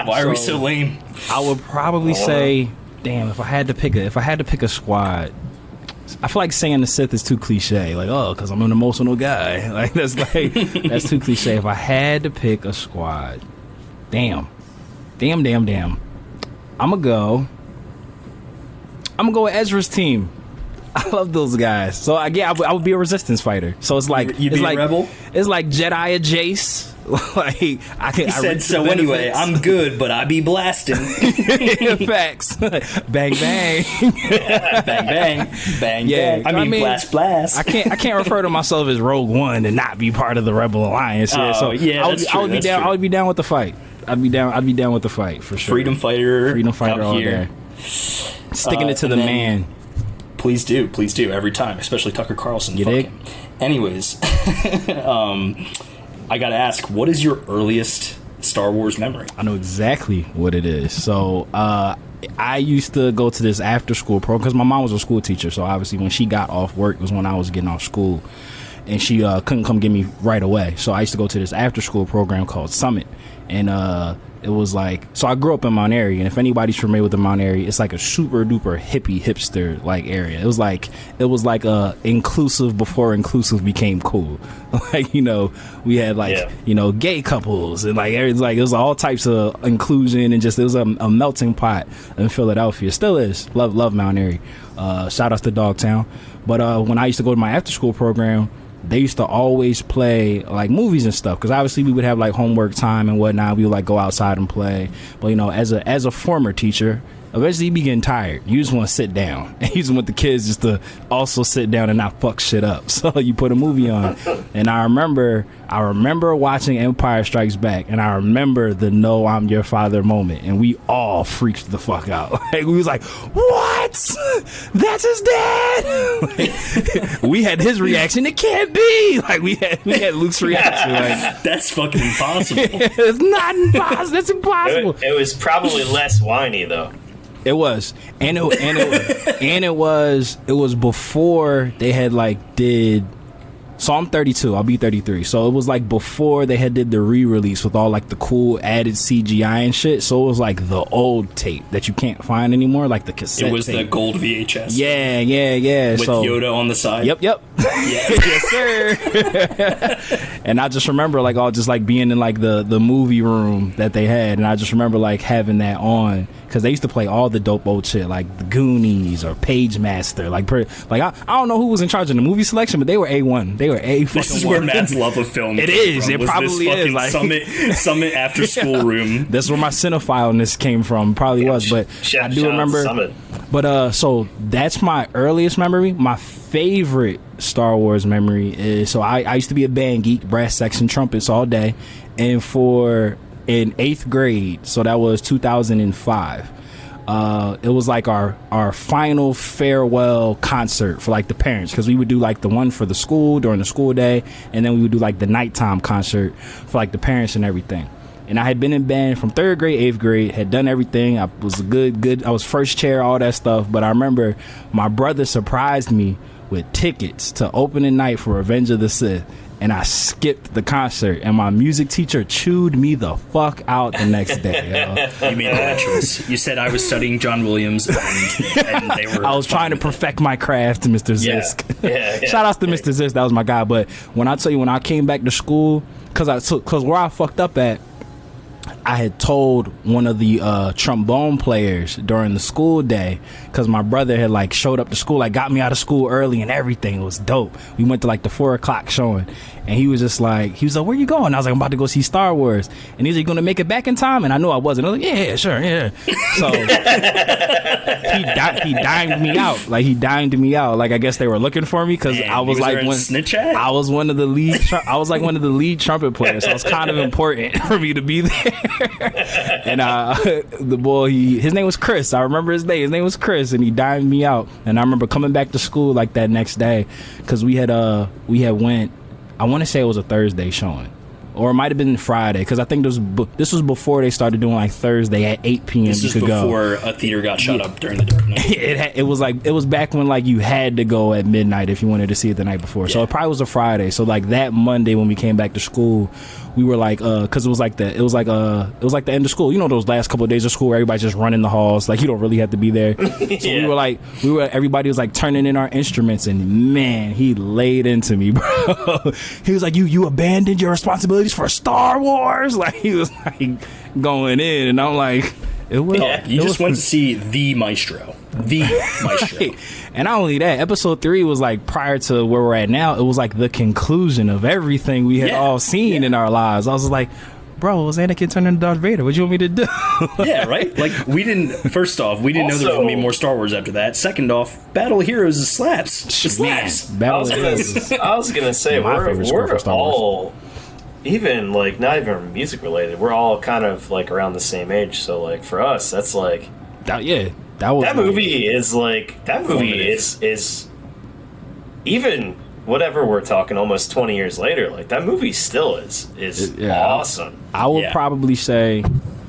Why are we so lame? I would probably say, damn, if I had to pick a squad, I feel like saying the Sith is too cliche. Like, oh, because I'm an emotional guy. Like that's too cliche. If I had to pick a squad, damn. I'm gonna go with Ezra's team. I love those guys. So I would be a resistance fighter. So it's like You'd be a rebel. It's like Jedi Jace. Like I can. He said so anyway. I'm good, but I be blasting. Facts. Bang bang. Bang bang. Bang Yeah, bang. I mean blast blast. I can't refer to myself as Rogue One and not be part of the Rebel Alliance. Yeah, Oh, so yeah, I would that's true, be that's down. true. I would be down with the fight. I'd be down with the fight for sure. Freedom fighter out all here. day. Sticking it to the and then- man. Please do every time, especially Tucker Carlson. You Fuck dig? him. Anyways, I gotta ask, what is your earliest Star Wars memory? I know exactly what it is. So I used to go to this after school program because my mom was a school teacher. So obviously when she got off work was when I was getting off school, and she couldn't come get me right away. So I used to go to this after school program called Summit, and it was like, so I grew up in Mount Airy, and if anybody's familiar with the Mount Airy, it's like a super duper hippie hipster like area. It was like inclusive before inclusive became cool. Like, we had gay couples and it was all types of inclusion, and just it was a melting pot in Philadelphia. Still is. Love Mount Airy. Shout outs to Dogtown. But when I used to go to my after school program, they used to always play like movies and stuff, because obviously we would have like homework time and whatnot. We would like go outside and play, but as a former teacher, eventually you be getting tired. You just want to sit down, and you just want the kids just to also sit down and not fuck shit up. So you put a movie on, and I remember watching Empire Strikes Back, and I remember the "No, I'm your father" moment, and we all freaked the fuck out. Like, we was like, "What? That's his dad!" Like, we had his reaction. It can't be. Like we had Luke's reaction. Like, That's fucking impossible. it's not impossible. That's impossible. It was probably less whiny though. It was, and it was before they had did. So I'm 32. I'll be 33. So it was before they had did the re-release with all the cool added CGI and shit. So it was the old tape that you can't find anymore, the cassette. It was tape. the gold VHS. Yeah. With so, Yoda on the side. Yep. Yeah. Yes, sir. And I just remember all just being in the movie room that they had, and I just remember having that on, because they used to play all the dope old shit like the Goonies or Page Master. I don't know who was in charge of the movie selection, but they were A1. They were A fucking This is one. where Matt's love of film. It came is. from, It was probably this is, fucking Summit after school room. That's where my cinephileness came from. Probably was, but I do remember. Summit. But so that's my earliest memory. My favorite Star Wars memory is, so I used to be a band geek, brass section, trumpets all day, and in 8th grade, so that was 2005. It was our final farewell concert for the parents, because we would do the one for the school during the school day, and then we would do the nighttime concert for the parents and everything. And I had been in band from 3rd grade, 8th grade, had done everything. I was I was first chair, all that stuff. But I remember my brother surprised me with tickets to opening night for Revenge of the Sith, and I skipped the concert, and my music teacher chewed me the fuck out the next day. You made a bad choice. You said I was studying John Williams, and they were. I was trying to perfect my craft, Mr. Zisk. Yeah. Shout out to Mr. Zisk, that was my guy. But when I tell you, when I came back to school, because where I fucked up at, I had told one of the trombone players during the school day, because my brother had like showed up to school, like got me out of school early and everything. It was dope. We went to like the 4:00 showing, and he was like, where you going? I was like, I'm about to go see Star Wars. And he's like, you gonna make it back in time? And I knew I wasn't. I was like, yeah, sure, yeah. So he dimed me out. Like, he dimed me out. Like, I guess they were looking for me because I was like I was one of the lead. I was like one of the lead trumpet players. So it's kind of important for me to be there. And the boy, his name was Chris. I remember his name. His name was Chris, and he dimed me out. And I remember coming back to school like that next day, because we had went. I want to say it was a Thursday showing, or it might have been Friday, because I think this was before they started doing like Thursday at 8 p.m. This is before a theater got shut up during the dark night. It was back when like you had to go at midnight if you wanted to see it the night before. Yeah. So it probably was a Friday. So like that Monday when we came back to schowe were like, because it was like the end of school. You know, those last couple of days of school where everybody's just running the halls, like you don't really have to be there. So everybody was like turning in our instruments, and man, he laid into me, bro. He was like, you abandoned your responsibilities for Star Wars. Like, he was like going in, and I'm like, it was. Yeah, you just went to see the maestro. Right. And not only that, episode 3 was like, prior to where we're at now, it was like the conclusion of everything we had all seen in our lives. I was like, bro, was Anakin turning into Darth Vader? What do you want me to do? Yeah, right? Like, first off, we didn't know there was going to be more Star Wars after that. Second off, Battle of Heroes is slaps. It slaps. I was going to say, we're all, even like not even music related, we're all kind of like around the same age. So like for us, that's like, that movie is even whatever we're talking almost 20 years later, like that movie still is awesome. I would probably say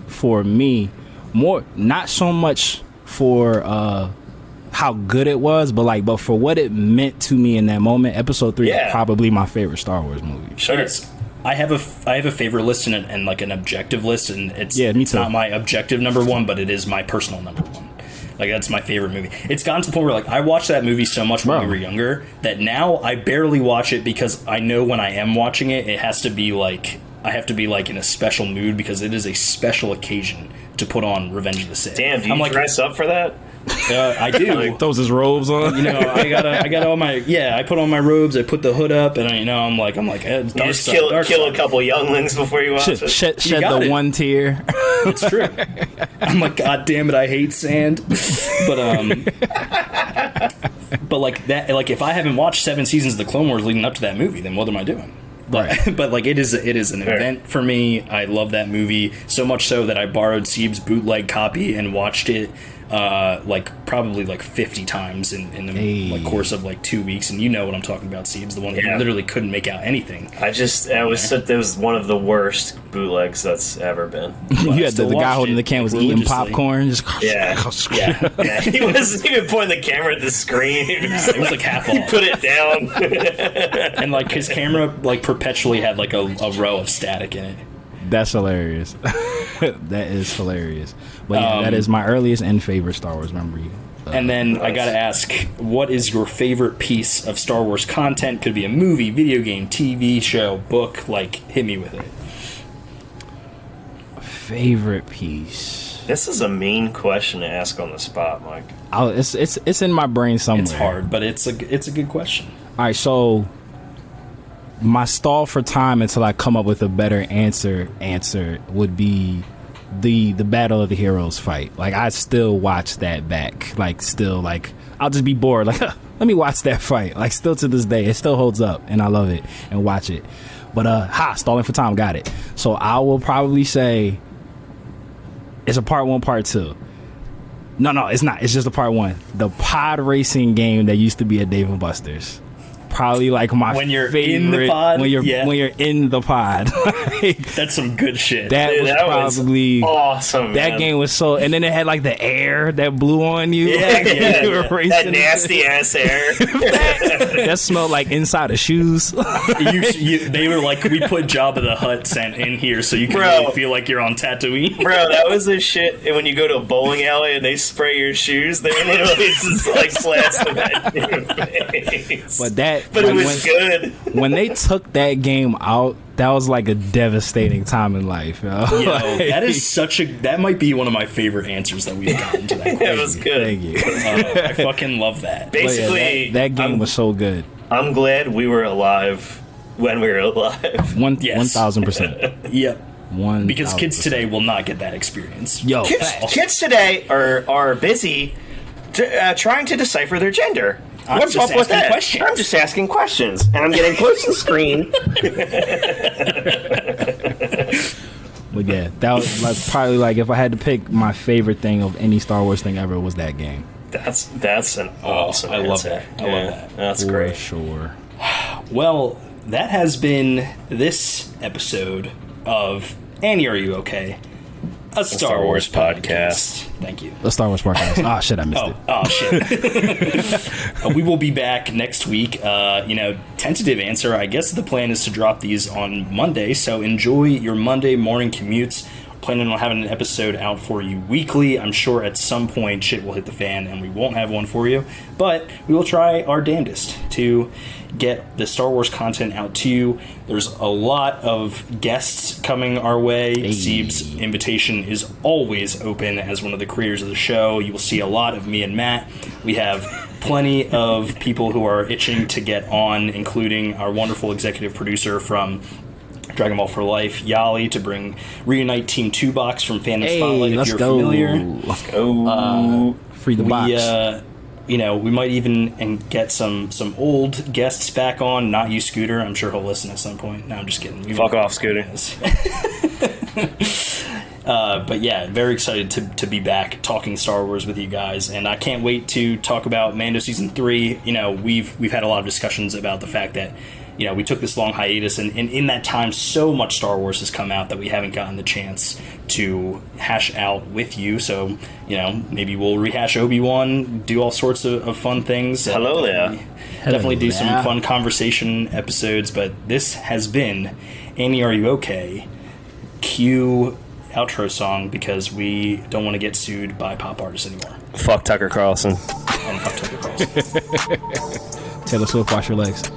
for me, more not so much for how good it was, but for what it meant to me in that moment. Episode 3 is probably my favorite Star Wars movie. Sure. I have a favorite list and like an objective list, and it's not my objective number one, but it is my personal number one. Like, that's my favorite movie. It's gotten to the point where, like, I watched that movie so much when we were younger that now I barely watch it, because I know when I am watching it, it has to be, like, I have to be, like, in a special mood, because it is a special occasion to put on Revenge of the Sith. Damn, do you dress up for that? I do. Like, throws his robes on. You know, I got all my I put on my robes. I put the hood up, and I'm like, you just kill a couple younglings before you watch it. Shed the one tear. It's true. I'm like, God damn it, I hate sand. But like that, like if I haven't watched 7 seasons of the Clone Wars leading up to that movie, then what am I doing? But like it is an event for me. I love that movie so much so that I borrowed Ceebs' bootleg copy and watched it probably 50 times in the course of 2 weeks. And you know what I'm talking about, Ceebs, the one that you literally couldn't make out anything. It was one of the worst bootlegs that's ever been. You had the guy holding the can was eating popcorn. Just yeah. He wasn't even pointing the camera at the screen. It was like half off. He put it down. And his camera perpetually had a row of static in it. That's hilarious. That is hilarious. But that is my earliest and favorite Star Wars memory. And then I gotta ask, what is your favorite piece of Star Wars content? Could be a movie, video game, TV show, book. Hit me with it. Favorite piece. This is a mean question to ask on the spot, Mike. It's in my brain somewhere. It's hard, but it's a good question. All right, so my stall for time until I come up with a better answer would be the Battle of the Heroes fight. I still watch that back. I'll just be bored. Let me watch that fight. Still to this day, it still holds up, and I love it and watch it. But stalling for time, got it. So I will probably say it's a part 1, part 2. No, it's not. It's just a part 1. The pod racing game that used to be at Dave & Buster's. Probably my when you're favorite, in the pod. When you're in the pod. That's some good shit. That was awesome. That man. game was so, and then it had the air that blew on you. You were racing that nasty ass air. That smelled like inside of shoes. They were we put Jabba the Hutt scent in here, so you can really feel like you're on Tatooine. Bro, that was the shit. And when you go to a bowling alley and they spray your shoes, they literally just blast them at your face. But it was good. When they took that game out, That was like a devastating time in life. Yo. That might be one of my favorite answers that we've gotten to that question. It was good. Thank you. I fucking love that. Basically, that game was so good. I'm glad we were alive when we were alive. 1,000%. Yep. 1,000%. Because kids today will not get that experience. Yo, Kids today are busy trying to decipher their gender. What's just up with asking that? questions. I'm just asking questions, and I'm getting close to the screen. but yeah, that was like probably like if I had to pick my favorite thing of any Star Wars thing ever was that game. That's an awesome. I love answer. that. I love that. That's For great. sure. Well, that has been this episode of Annie, Are You Okay? A Star Wars podcast. Thank you. The Star Wars podcast. Ah, shit, I missed it. Oh shit. We will be back next week. Tentative answer. I guess the plan is to drop these on Monday, so enjoy your Monday morning commutes. Planning on having an episode out for you weekly. I'm sure at some point shit will hit the fan and we won't have one for you, but we will try our damnedest to get the Star Wars content out to you. There's a lot of guests coming our way. Ceebs' invitation is always open as one of the creators of the show. You will see a lot of me and Matt. We have plenty of people who are itching to get on, including our wonderful executive producer from Dragon Ball for Life, Yali, to reunite Team 2 Box from Fandom Spotlight, if you're familiar. Let's go. Free the box. We might even get some old guests back on. Not you, Scooter. I'm sure he'll listen at some point. No, I'm just kidding. Fuck off, Scooter. But yeah, very excited to be back talking Star Wars with you guys, and I can't wait to talk about Mando Season 3. We've had a lot of discussions about the fact that we took this long hiatus, and in that time, so much Star Wars has come out that we haven't gotten the chance to hash out with you. So, maybe we'll rehash Obi-Wan, do all sorts of fun things. Hello there. Definitely do some fun conversation episodes, but this has been Annie, Are You Okay? Cue outro song, because we don't want to get sued by pop artists anymore. Fuck Tucker Carlson. And fuck Tucker Carlson. Taylor Swift, wash your legs.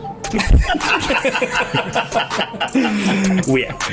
We out.